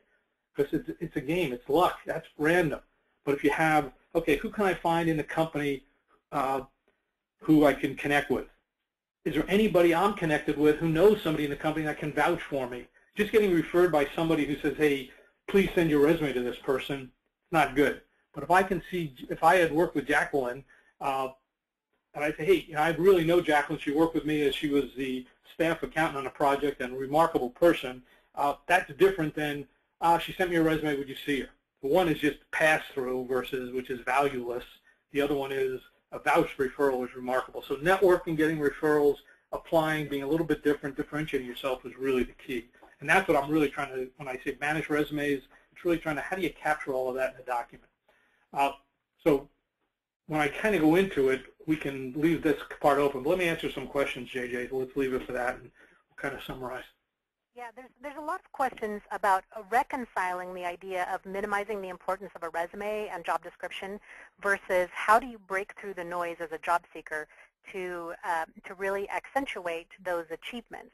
because it's a game, it's luck, that's random. But if you have, okay, who can I find in the company who I can connect with? Is there anybody I'm connected with who knows somebody in the company that can vouch for me? Just getting referred by somebody who says, hey, please send your resume to this person, it's not good. But if I can see, if I had worked with Jacqueline, and I say, hey, I really know Jacqueline, she worked with me as she was the staff accountant on a project and a remarkable person, that's different than, she sent me a resume, would you see her? The one is just pass-through versus, which is valueless. The other one is a vouched referral is remarkable. So networking, getting referrals, applying, being a little bit different, differentiating yourself is really the key. And that's what I'm really trying to, when I say manage resumes, it's really trying to, how do you capture all of that in a document? So when I kind of go into it, we can leave this part open. But let me answer some questions, JJ. So let's leave it for that, and we'll kind of summarize. Yeah, there's a lot of questions about reconciling the idea of minimizing the importance of a resume and job description versus how do you break through the noise as a job seeker to really accentuate those achievements.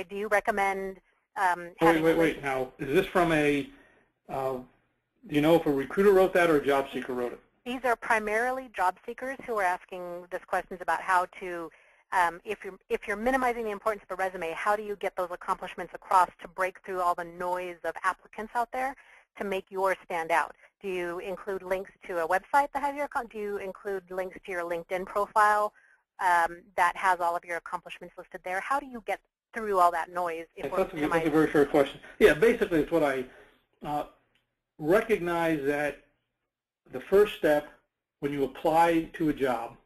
Do you recommend wait. Now, is this from a, do you know if a recruiter wrote that or a job seeker wrote it? These are primarily job seekers who are asking this questions about how to, if you're minimizing the importance of a resume, how do you get those accomplishments across to break through all the noise of applicants out there to make yours stand out? Do you include links to a website that has your, do you include links to your LinkedIn profile that has all of your accomplishments listed there? How do you get through all that noise? If that's a very fair question. Yeah, basically it's what I recognize that the first step when you apply to a job,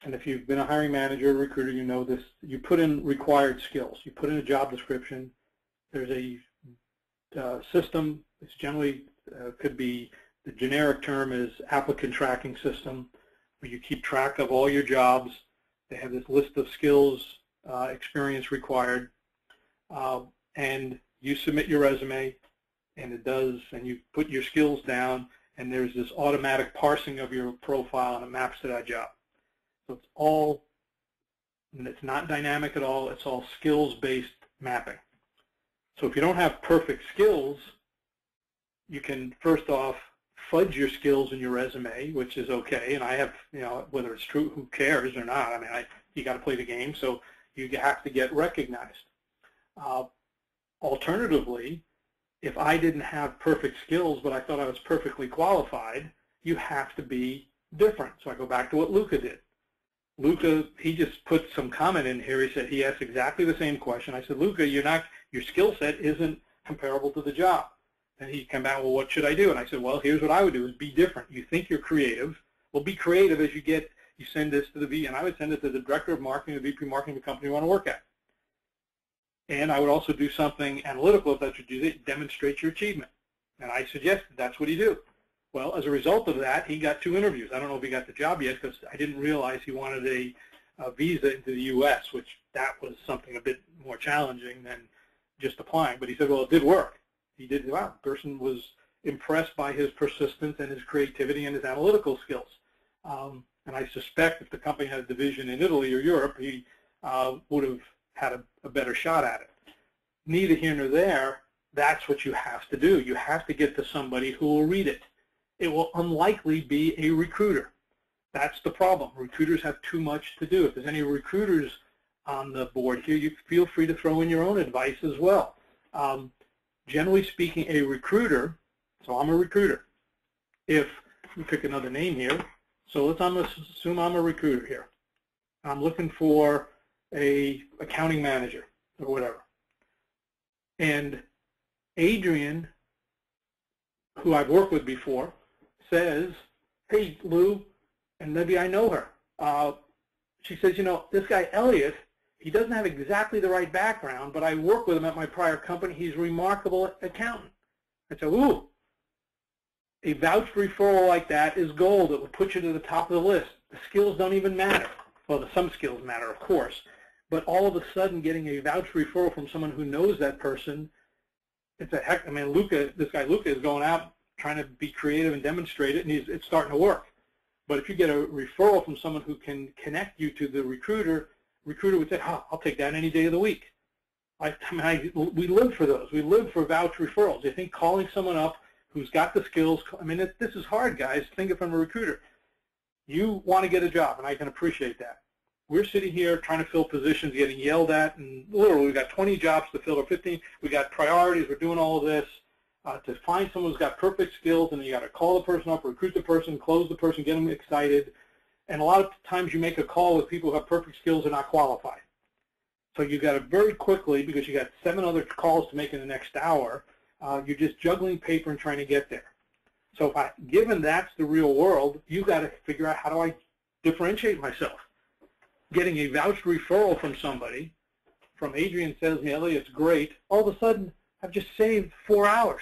and if you've been a hiring manager or recruiter, you know this, you put in required skills. You put in a job description. There's a system. It's generally could be, the generic term is applicant tracking system, where you keep track of all your jobs. They have this list of skills, experience required, and you submit your resume, and it does, and you put your skills down, and there's this automatic parsing of your profile, and it maps to that job. So it's all, and it's not dynamic at all, it's all skills-based mapping. So if you don't have perfect skills, you can first off fudge your skills in your resume, which is okay. And I have, whether it's true, who cares or not. I mean, you got to play the game, so you have to get recognized. Alternatively, if I didn't have perfect skills, but I thought I was perfectly qualified, you have to be different. So I go back to what Luca did. Luca, he just put some comment in here. He said he asked exactly the same question. I said, Luca, your skill set isn't comparable to the job. And he came back, well, what should I do? And I said, well, here's what I would do is be different. You think you're creative. Well, be creative as you send this to the VP, and I would send it to the director of marketing, the VP marketing of the company you want to work at. And I would also do something analytical, if that's what you do, demonstrate your achievement. And I suggested that's what he do. Well, as a result of that, he got 2 interviews. I don't know if he got the job yet because I didn't realize he wanted a visa into the U.S., which that was something a bit more challenging than just applying. But he said, well, it did work. He did, wow, the person was impressed by his persistence and his creativity and his analytical skills. And I suspect if the company had a division in Italy or Europe, he would have had a better shot at it. Neither here nor there, that's what you have to do. You have to get to somebody who will read it. It will unlikely be a recruiter. That's the problem. Recruiters have too much to do. If there's any recruiters on the board here, you feel free to throw in your own advice as well. Generally speaking, a recruiter, so I'm a recruiter. If we pick another name here, so let's assume I'm a recruiter here. I'm looking for a accounting manager or whatever. And Adrian, who I've worked with before, says, hey, Lou, and maybe I know her. She says, this guy Elliot, he doesn't have exactly the right background, but I worked with him at my prior company. He's a remarkable accountant. I said, ooh, a vouched referral like that is gold. It would put you to the top of the list. The skills don't even matter. Well, some skills matter, of course. But all of a sudden, getting a vouched referral from someone who knows that person, it's a heck. I mean, this guy Luca is going out trying to be creative and demonstrate it, and it's starting to work. But if you get a referral from someone who can connect you to the recruiter would say, oh, I'll take that any day of the week. We live for those. We live for voucher referrals. You think calling someone up who's got the skills, I mean, this is hard, guys. Think of it from a recruiter. You want to get a job, and I can appreciate that. We're sitting here trying to fill positions, getting yelled at, and literally we've got 20 jobs to fill or 15. We got priorities. We're doing all of this. To find someone who's got perfect skills, and you got to call the person up, recruit the person, close the person, get them excited. And a lot of times you make a call with people who have perfect skills and not qualified. So you got to very quickly, because you got 7 other calls to make in the next hour, you're just juggling paper and trying to get there. So given that's the real world, you got to figure out how do I differentiate myself. Getting a vouched referral from somebody, from Adrian tells me, Elliot, it's great. All of a sudden, I've just saved 4 hours.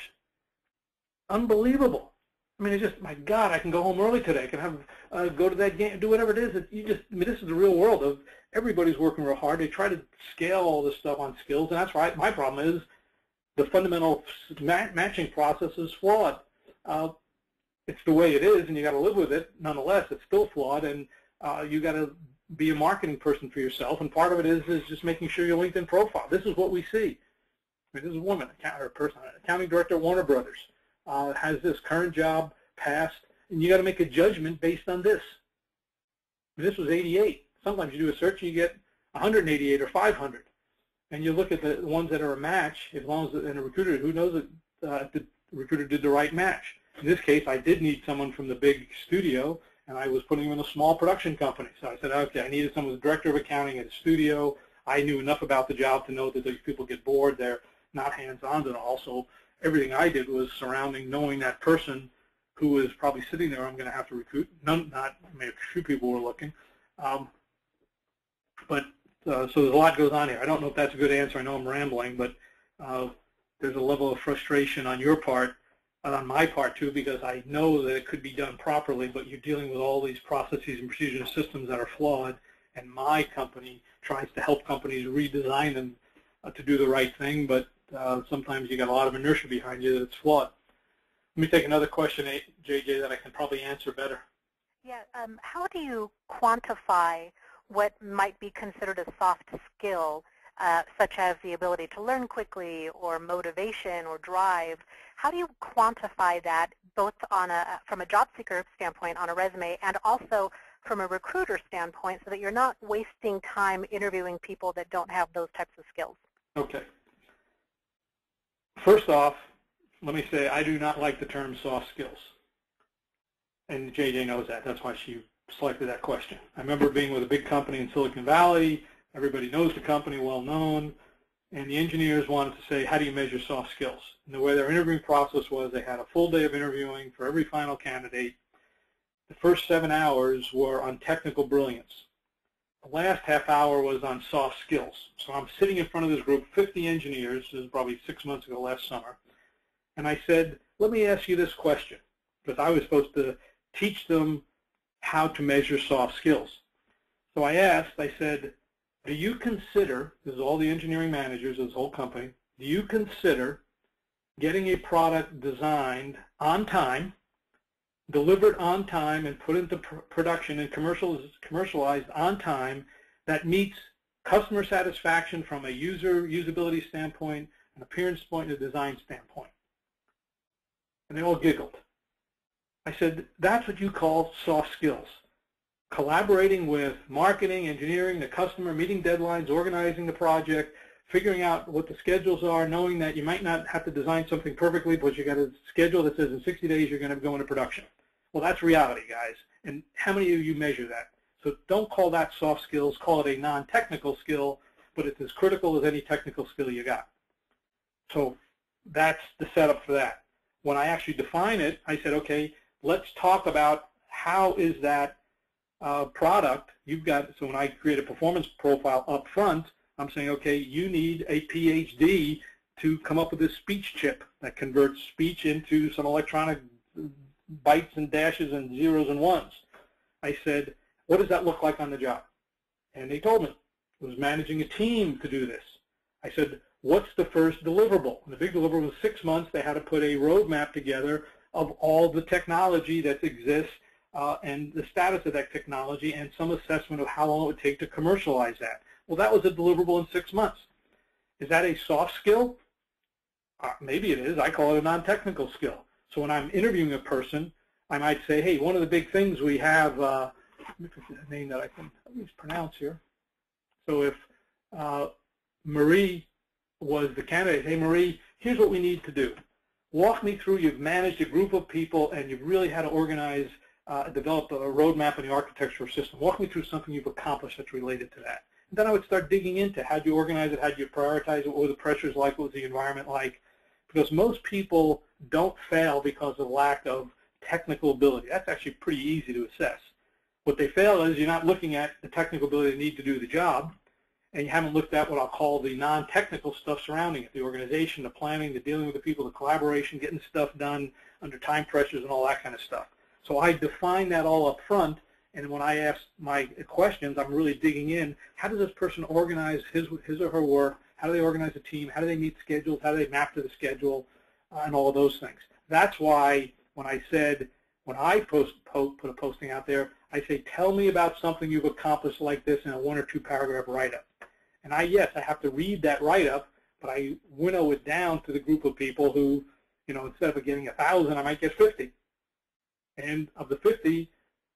Unbelievable. I mean, it's just, my God, I can go home early today. I can have go to that game, do whatever it is. This is the real world of everybody's working real hard. They try to scale all this stuff on skills, and that's right. My problem is the fundamental matching process is flawed. It's the way it is, and you got to live with it. Nonetheless, it's still flawed, and you got to be a marketing person for yourself. And part of it is just making sure your LinkedIn profile. This is what we see. I mean, this is a woman, or a person, accounting director at Warner Brothers. Has this current job passed, and you got to make a judgment based on this. This was 88. Sometimes you do a search and you get 188 or 500, and you look at the ones that are a match. As long as and a recruiter who knows that the recruiter did the right match. In this case, I did need someone from the big studio, and I was putting him in a small production company. So I said, okay, I needed someone who's director of accounting at a studio. I knew enough about the job to know that these people get bored. They're not hands-on at all. So everything I did was surrounding knowing that person who is probably sitting there. I'm going to have to recruit. Maybe a few people were looking. So there's a lot goes on here. I don't know if that's a good answer. I know I'm rambling, but there's a level of frustration on your part, and on my part too, because I know that it could be done properly, but you're dealing with all these processes and procedures and systems that are flawed, and my company tries to help companies redesign them to do the right thing, but sometimes you got a lot of inertia behind you that's flawed. Let me take another question, JJ, that I can probably answer better. Yeah, how do you quantify what might be considered a soft skill such as the ability to learn quickly or motivation or drive. How do you quantify that both from a job seeker standpoint on a resume and also from a recruiter standpoint so that you're not wasting time interviewing people that don't have those types of skills? Okay. First off, let me say I do not like the term soft skills. And JJ knows that. That's why she selected that question. I remember being with a big company in Silicon Valley. Everybody knows the company, well known. And the engineers wanted to say, how do you measure soft skills? And the way their interviewing process was, they had a full day of interviewing for every final candidate. The first 7 hours were on technical brilliance. The last half hour was on soft skills. So I'm sitting in front of this group, 50 engineers, this is probably 6 months ago, last summer. And I said, let me ask you this question, because I was supposed to teach them how to measure soft skills. So I said, do you consider, this is all the engineering managers of this whole company, do you consider getting a product designed on time, delivered on time, and put into production and commercialized on time that meets customer satisfaction from a usability standpoint, an appearance point, and a design standpoint? And they all giggled. I said, that's what you call soft skills. Collaborating with marketing, engineering, the customer, meeting deadlines, organizing the project, figuring out what the schedules are, knowing that you might not have to design something perfectly, but you got a schedule that says in 60 days you're going to go into production. Well, that's reality, guys. And how many of you measure that? So don't call that soft skills. Call it a non-technical skill, but it's as critical as any technical skill you got. So that's the setup for that. When I actually define it, I said, okay, let's talk about how is that product you've got. So when I create a performance profile up front, I'm saying, okay, you need a PhD to come up with this speech chip that converts speech into some electronic bytes and dashes and zeros and ones. I said, what does that look like on the job? And they told me it was managing a team to do this. I said, what's the first deliverable? And the big deliverable was 6 months. They had to put a roadmap together of all the technology that exists and the status of that technology and some assessment of how long it would take to commercialize that. Well, that was a deliverable in 6 months. Is that a soft skill? Maybe it is. I call it a non-technical skill. So when I'm interviewing a person, I might say, hey, one of the big things we have, let me pick a name that I can at least pronounce here. So if Marie was the candidate, hey, Marie, here's what we need to do. Walk me through, you've managed a group of people and you've really had to organize, develop a roadmap and the architecture system. Walk me through something you've accomplished that's related to that. And then I would start digging into how do you organize it, how do you prioritize it, what were the pressures like, what was the environment like. Because most people don't fail because of lack of technical ability. That's actually pretty easy to assess. What they fail is you're not looking at the technical ability they need to do the job, and you haven't looked at what I'll call the non-technical stuff surrounding it, the organization, the planning, the dealing with the people, the collaboration, getting stuff done under time pressures and all that kind of stuff. So I define that all up front, and when I ask my questions, I'm really digging in. How does this person organize his or her work? How do they organize a team? How do they meet schedules? How do they map to the schedule? And all of those things. That's why when I said, when I put a posting out there, I say, tell me about something you've accomplished like this in a 1 or 2 paragraph write-up. And yes, I have to read that write-up, but I winnow it down to the group of people who, instead of getting 1,000, I might get 50. And of the 50,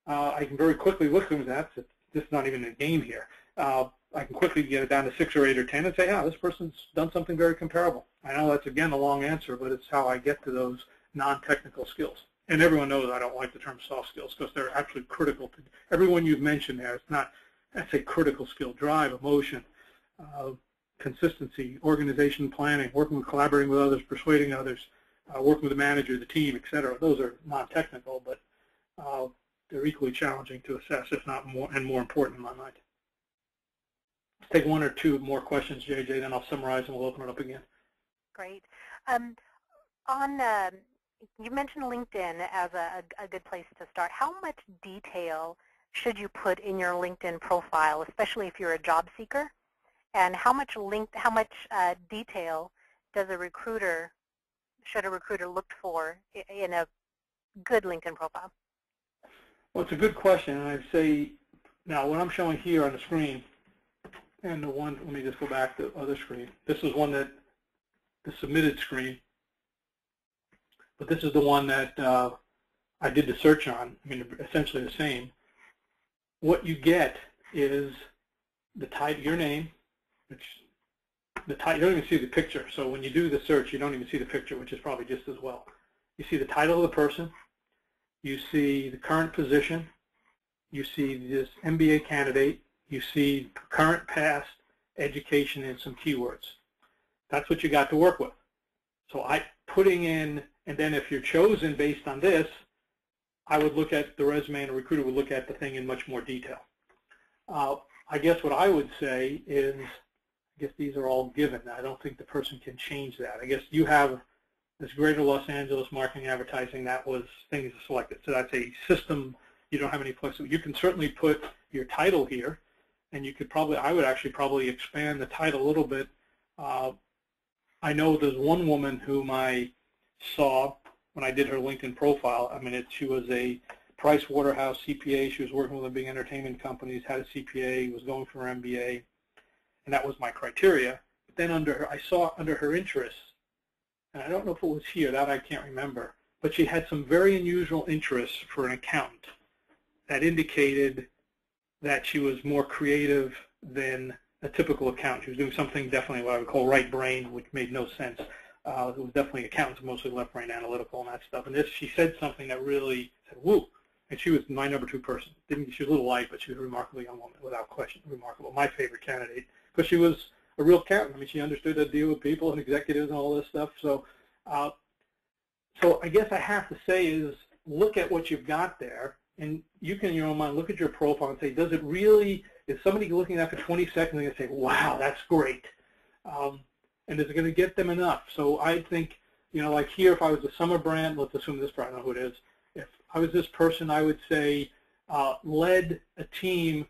I can very quickly look at them. This is not even a game here. I can quickly get it down to 6 or 8 or 10 and say, yeah, this person's done something very comparable. I know that's, again, a long answer, but it's how I get to those non-technical skills. And everyone knows I don't like the term soft skills because they're actually critical to everyone you've mentioned there. It's not, that's a critical skill: drive, emotion, consistency, organization, planning, working with, collaborating with others, persuading others, working with the manager, the team, etc. Those are non-technical, but they're equally challenging to assess, if not more, and more important in my mind. Let's take 1 or 2 more questions, JJ, then I'll summarize and we'll open it up again. Great. You mentioned LinkedIn as a good place to start. How much detail should you put in your LinkedIn profile, especially if you're a job seeker? And how much detail should a recruiter look for in a good LinkedIn profile? Well, it's a good question, and I'd say now what I'm showing here on the screen And the one, let me just go back to the other screen. This is one that, the submitted screen, but this is the one that I did the search on. I mean, essentially the same. What you get is the title, your name, which the title, you don't even see the picture. So when you do the search, you don't even see the picture, which is probably just as well. You see the title of the person, you see the current position, you see this MBA candidate, you see current, past, education, and some keywords. That's what you got to work with. So putting in, and then if you're chosen based on this, I would look at the resume, and a recruiter would look at the thing in much more detail. I guess what I would say is, I guess these are all given. I don't think the person can change that. I guess you have this Greater Los Angeles marketing advertising, that was things selected. So that's a system. You don't have any flexibility. You can certainly put your title here, and you could probably, I would actually probably expand the title a little bit. I know there's one woman whom I saw when I did her LinkedIn profile. I mean, she was a Price Waterhouse CPA. She was working with the big entertainment companies, had a CPA, was going for her MBA, and that was my criteria. But then under her, I saw under her interests, and I don't know if it was here, that I can't remember, but she had some very unusual interests for an accountant that indicated that she was more creative than a typical accountant. She was doing something definitely what I would call right brain, which made no sense. It was definitely accountants, mostly left brain analytical and that stuff. And this, she said something that really said, woo. And she was my number 2 person. She was a little light, but she was a remarkably young woman, without question, remarkable. My favorite candidate, because she was a real accountant. I mean, she understood how to deal with people and executives and all this stuff. So, so I guess I have to say is look at what you've got there, and you can, in your own mind, look at your profile and say, does it really, is somebody looking at that for 20 seconds and say, wow, that's great. And is it going to get them enough? So I think, you know, like here, if I was a summer brand, let's assume this brand, I know who it is. If I was this person, I would say led a team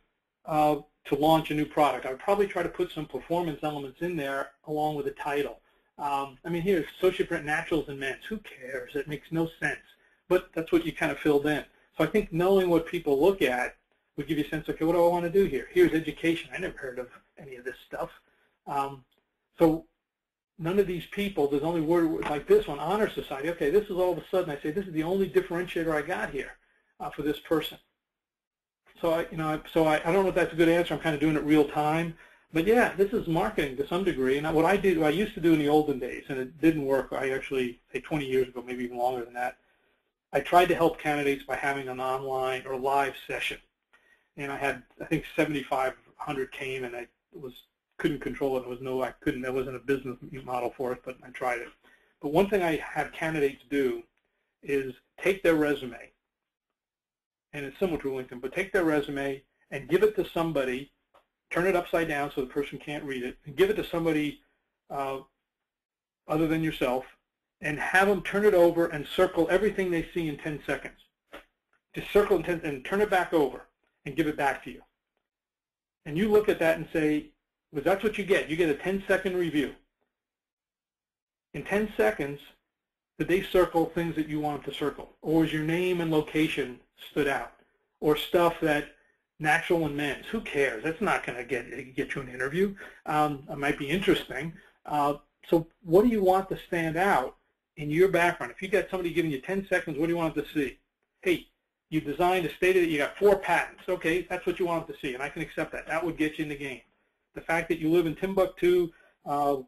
to launch a new product. I would probably try to put some performance elements in there along with the title. I mean, here's Associate Brand Naturals and Men's. Who cares? It makes no sense. But that's what you kind of filled in. So I think knowing what people look at would give you a sense, okay, what do I want to do here? Here's education. I never heard of any of this stuff. So none of these people, there's only word like this one, Honor Society. Okay, this is all of a sudden, I say, this is the only differentiator I got here for this person. So I don't know if that's a good answer. I'm kind of doing it real time. But yeah, this is marketing to some degree. And what I used to do in the olden days, and it didn't work. I actually, say 20 years ago, maybe even longer than that, I tried to help candidates by having an online or live session. And I had, I think 7,500 came, and I couldn't control it. There wasn't a business model for it, but I tried it. But one thing I have candidates do is take their resume, and it's similar to LinkedIn, but take their resume and give it to somebody, turn it upside down so the person can't read it, and give it to somebody other than yourself, and have them turn it over and circle everything they see in 10 seconds. Just circle and turn it back over and give it back to you. And you look at that and say, well, that's what you get. You get a 10-second review. In 10 seconds, did they circle things that you wanted to circle? Or was your name and location stood out? Or stuff that Natural and Men's, who cares? That's not going to get you an interview. It might be interesting. So what do you want to stand out in your background? If you got somebody giving you 10 seconds, what do you want to see? Hey, you designed a state of it, you got 4 patents. Okay, that's what you wanted to see, and I can accept that. That would get you in the game. The fact that you live in Timbuktu or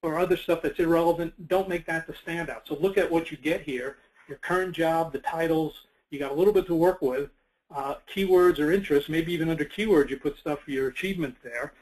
other stuff that's irrelevant, don't make that the standout. So look at what you get here, your current job, the titles, you got a little bit to work with, keywords or interests, maybe even under keywords you put stuff for your achievements there,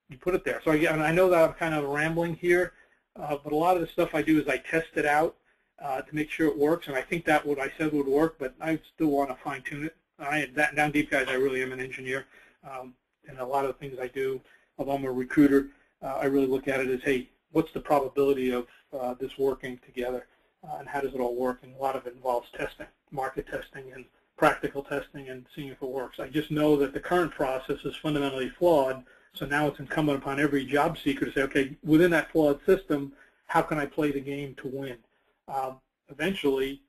you put it there. So I know that I'm kind of rambling here, but a lot of the stuff I do is I test it out to make sure it works, and I think that what I said would work, but I still want to fine-tune it. Down deep, guys, I really am an engineer, and a lot of the things I do, although I'm a recruiter, I really look at it as, hey, what's the probability of this working together, and how does it all work? And a lot of it involves testing, market testing, and practical testing, and seeing if it works. I just know that the current process is fundamentally flawed, so now it's incumbent upon every job seeker to say, okay, within that flawed system, how can I play the game to win? Eventually,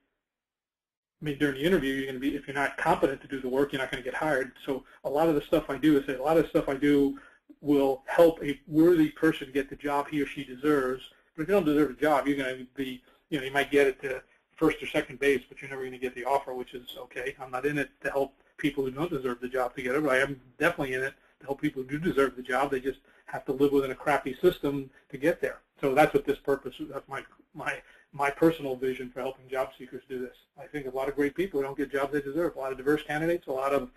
I mean, during the interview, you're going to be, if you're not competent to do the work, you're not going to get hired. So a lot of the stuff I do is, a lot of the stuff I do will help a worthy person get the job he or she deserves. But if you don't deserve a job, you're going to be, you might get it to first or second base, but you're never going to get the offer, which is okay. I'm not in it to help people who don't deserve the job to get it, but I am definitely in it to help people who do deserve the job. They just have to live within a crappy system to get there. So that's what this purpose, that's my personal vision for helping job seekers do this. I think a lot of great people who don't get jobs they deserve, a lot of diverse candidates, a lot of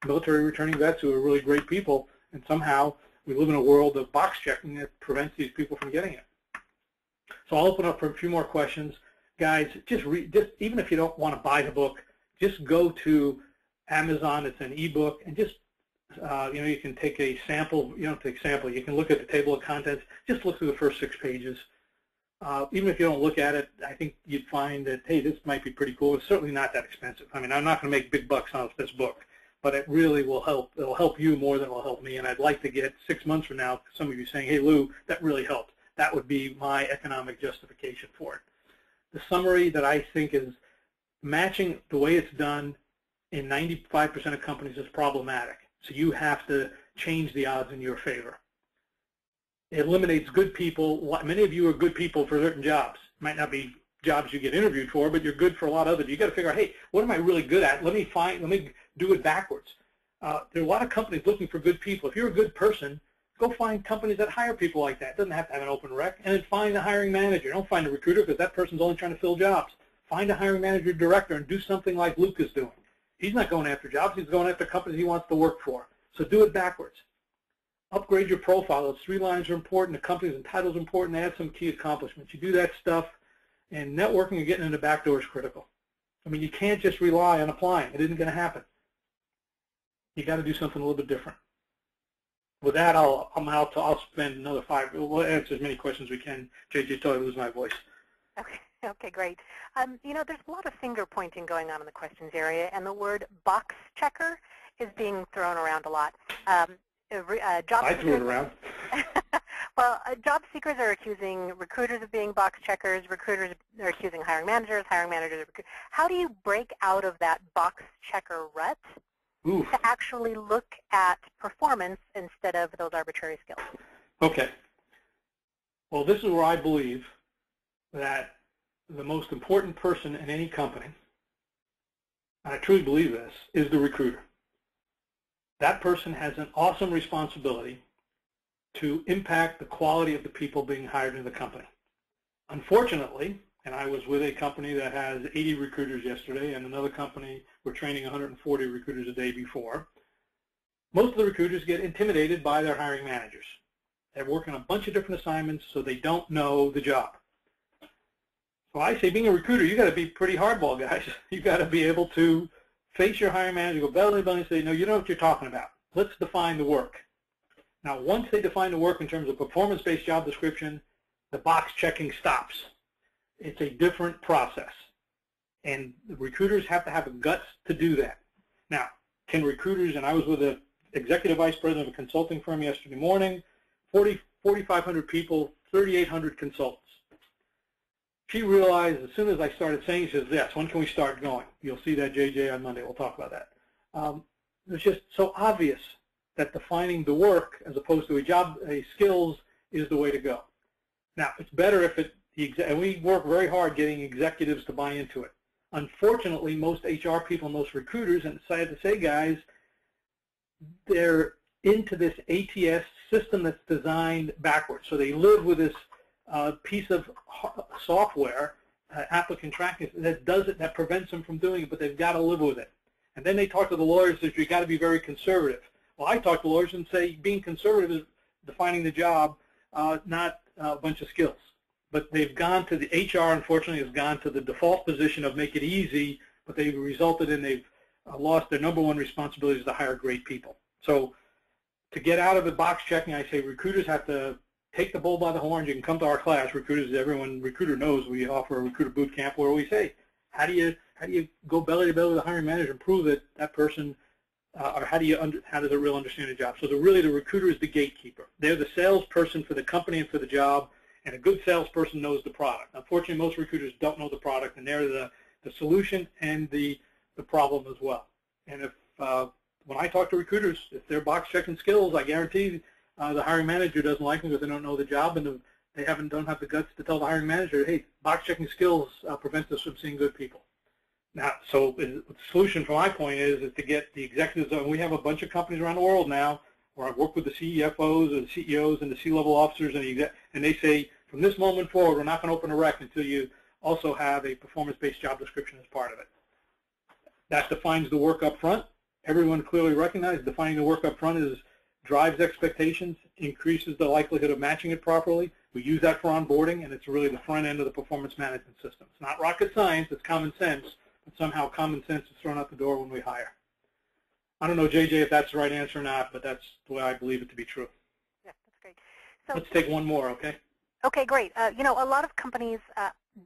military returning vets who are really great people, and somehow we live in a world of box checking that prevents these people from getting it. So I'll open up for a few more questions. Guys, just even if you don't want to buy the book, just go to Amazon. It's an ebook, and just you can take a sample. You don't take a sample. You can look at the table of contents. Just look through the first 6 pages. Even if you don't look at it, I think you'd find that, hey, this might be pretty cool. It's certainly not that expensive. I mean, I'm not going to make big bucks on this book, but it really will help. It'll help you more than it will help me. And I'd like to get 6 months from now, some of you saying, hey, Lou, that really helped. That would be my economic justification for it. The summary that I think is matching the way it's done in 95% of companies is problematic. So you have to change the odds in your favor. It eliminates good people. Many of you are good people for certain jobs. Might not be jobs you get interviewed for, but you're good for a lot of it. You got to figure out, hey, what am I really good at? Let me do it backwards. There are a lot of companies looking for good people. If you're a good person, go find companies that hire people like that. It doesn't have to have an open rec. And then find a hiring manager. Don't find a recruiter, because that person's only trying to fill jobs. Find a hiring manager, director, and do something like Luke is doing. He's not going after jobs. He's going after companies he wants to work for. So do it backwards. Upgrade your profile. Those 3 lines are important. The companies and titles are important. Add some key accomplishments. You do that stuff, and networking and getting in the back door is critical. I mean, you can't just rely on applying. It isn't going to happen. You got to do something a little bit different. With that, I'll spend another 5. We'll answer as many questions as we can. JJ, till I lose my voice. Okay, great. There's a lot of finger pointing going on in the questions area, and the word box checker is being thrown around a lot. I threw it around. Well, job seekers are accusing recruiters of being box checkers. Recruiters are accusing hiring managers. Hiring managers are How do you break out of that box checker rut to actually look at performance instead of those arbitrary skills? Okay. Well, this is where I believe that the most important person in any company, and I truly believe this, is the recruiter. That person has an awesome responsibility to impact the quality of the people being hired in the company. Unfortunately, and I was with a company that has 80 recruiters yesterday, and another company we're training 140 recruiters a day before, most of the recruiters get intimidated by their hiring managers. They're working a bunch of different assignments, so they don't know the job. So I say, being a recruiter, you got to be pretty hardball, guys. You got to be able to face your hiring manager, go belly to belly, and say, no, you know what you're talking about. Let's define the work. Now, once they define the work in terms of performance-based job description, the box checking stops. It's a different process, and the recruiters have to have the guts to do that. Now, can recruiters, and I was with an executive vice president of a consulting firm yesterday morning, 4,500 people, 3,800 consultants. She realized as soon as I started saying, she says, yes, when can we start going? You'll see that, JJ, on Monday. We'll talk about that. It's just so obvious that defining the work as opposed to a skills is the way to go. Now, it's better if and we work very hard getting executives to buy into it. Unfortunately, most HR people, most recruiters, and it's sad to say, guys, they're into this ATS system that's designed backwards. So they live with this piece of software, applicant tracking, that does it, that prevents them from doing it, but they've got to live with it. And then they talk to the lawyers that you've got to be very conservative. Well, I talk to lawyers and say being conservative is defining the job, not a bunch of skills. But they've gone to the HR, unfortunately, has gone to the default position of make it easy, but they've resulted in they've lost their number one responsibility is to hire great people. So to get out of the box checking, I say recruiters have to take the bull by the horns. You can come to our class. Recruiter knows we offer a recruiter boot camp where we say, how do you go belly to belly with the hiring manager and prove that that person, or how does a real understand the job? So the recruiter is the gatekeeper. They're the salesperson for the company and for the job, and a good salesperson knows the product. Unfortunately, most recruiters don't know the product, and they're the solution and the problem as well. And if when I talk to recruiters, if they're box checking skills, I guarantee the hiring manager doesn't like them because they don't know the job, and they don't have the guts to tell the hiring manager, hey, box checking skills prevents us from seeing good people. Now, so the solution from my point is to get the executives, and we have a bunch of companies around the world now where I work with the CFOs and the CEOs and the C-level officers, and they say, from this moment forward, we're not going to open a rec until you also have a performance-based job description as part of it. That defines the work up front. Everyone clearly recognizes defining the work up front drives expectations, increases the likelihood of matching it properly. We use that for onboarding, and it's really the front end of the performance management system. It's not rocket science, it's common sense, but somehow common sense is thrown out the door when we hire. I don't know, JJ, if that's the right answer or not, but that's the way I believe it to be true. Yeah, that's great. So, let's take one more, okay? Okay, great. You know, a lot of companies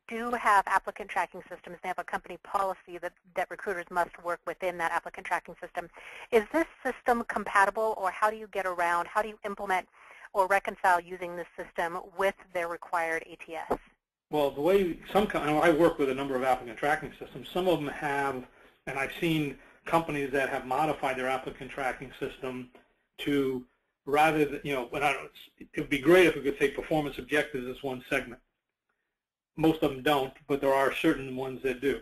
do have applicant tracking systems. They have a company policy that recruiters must work within that applicant tracking system. Is this system compatible, or how do you get around, how do you implement or reconcile using this system with their required ATS? Well, the way I work with a number of applicant tracking systems. Some of them have, and I've seen companies that have modified their applicant tracking system to, rather than, you know, it would be great if we could say performance objectives as one segment. Most of them don't, but there are certain ones that do.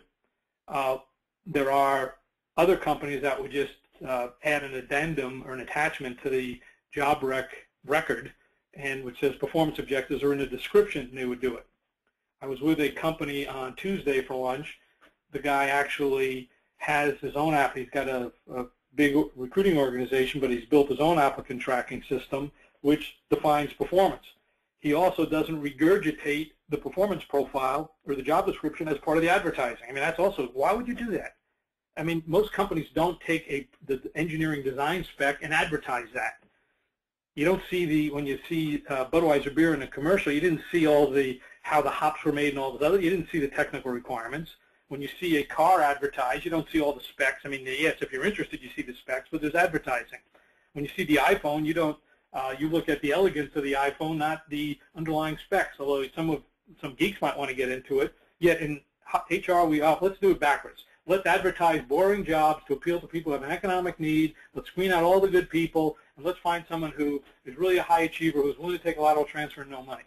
There are other companies that would just add an addendum or an attachment to the job record, and which says performance objectives, or in the description they would do it. I was with a company on Tuesday for lunch. The guy actually has his own app. He's got a big recruiting organization, but he's built his own applicant tracking system, which defines performance. He also doesn't regurgitate the performance profile or the job description as part of the advertising. I mean, that's also, why would you do that? I mean, most companies don't take the engineering design spec and advertise that. You don't see when you see Budweiser beer in a commercial, you didn't see all how the hops were made and all this other, you didn't see the technical requirements. When you see a car advertised, you don't see all the specs. I mean, yes, if you're interested, you see the specs, but there's advertising. When you see the iPhone, you don't. You look at the elegance of the iPhone, not the underlying specs. Although some geeks might want to get into it. Yet in HR, let's do it backwards. Let's advertise boring jobs to appeal to people who have an economic need. Let's screen out all the good people, and let's find someone who is really a high achiever, who's willing to take a lateral transfer and no money.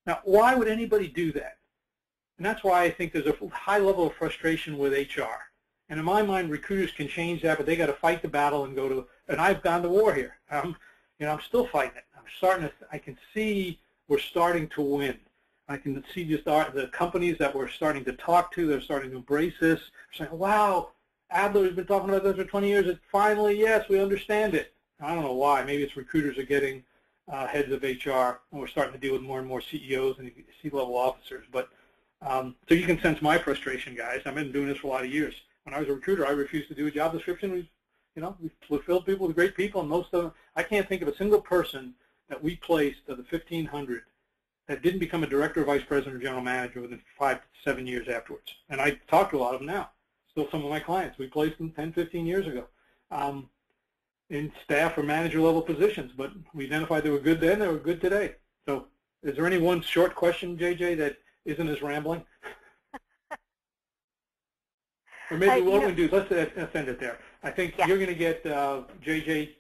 Now, why would anybody do that? And that's why I think there's a high level of frustration with HR. And in my mind, recruiters can change that, but they got to fight the battle and go to. And I've gone to war here. I'm still fighting it. I can see we're starting to win. I can see just the companies that we're starting to talk to. They're starting to embrace this. They're saying, "Wow, Adler has been talking about this for 20 years. And finally, yes, we understand it." I don't know why. Maybe it's recruiters are getting heads of HR, and we're starting to deal with more and more CEOs and C-level officers. But so you can sense my frustration, guys. I've been doing this for a lot of years. When I was a recruiter, I refused to do a job description. We filled people with great people, and most of them, I can't think of a single person that we placed of the 1,500 that didn't become a director, vice president, or general manager within 5 to 7 years afterwards. And I talk to a lot of them now. Still some of my clients. We placed them 10, 15 years ago in staff or manager level positions. But we identified they were good then, they were good today. So is there any one short question, JJ, that isn't as rambling? Or maybe what we do, let's end it there. I think you're going to get, JJ,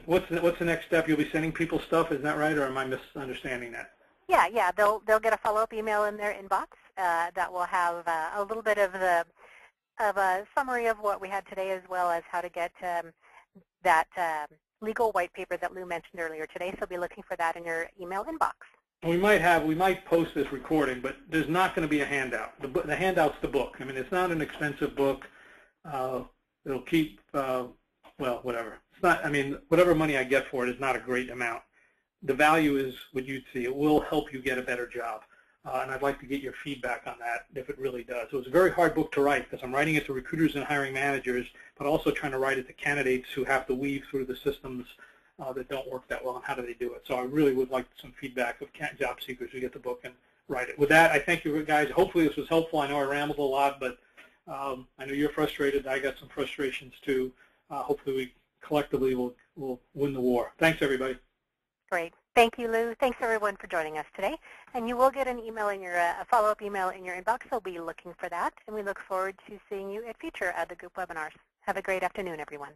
what's the next step? You'll be sending people stuff, is that right, or am I misunderstanding that? Yeah, they'll get a follow-up email in their inbox that will have a little bit of a summary of what we had today, as well as how to get that legal white paper that Lou mentioned earlier today. So be looking for that in your email inbox. We might post this recording, but there's not going to be a handout. The handout's the book. I mean, it's not an expensive book. It'll keep, well, whatever. It's not. I mean, whatever money I get for it is not a great amount. The value is what you'd see. It will help you get a better job, and I'd like to get your feedback on that if it really does. It was a very hard book to write because I'm writing it to recruiters and hiring managers, but also trying to write it to candidates who have to weave through the systems that don't work that well, and how do they do it. So I really would like some feedback of job seekers who get the book and write it. With that, I thank you guys. Hopefully this was helpful. I know I rambled a lot, but I know you're frustrated. I got some frustrations too. Hopefully we collectively will win the war. Thanks, everybody. Great. Thank you, Lou. Thanks, everyone, for joining us today. And you will get an email in a follow-up email in your inbox, so be looking for that. And we look forward to seeing you at future the group webinars. Have a great afternoon, everyone.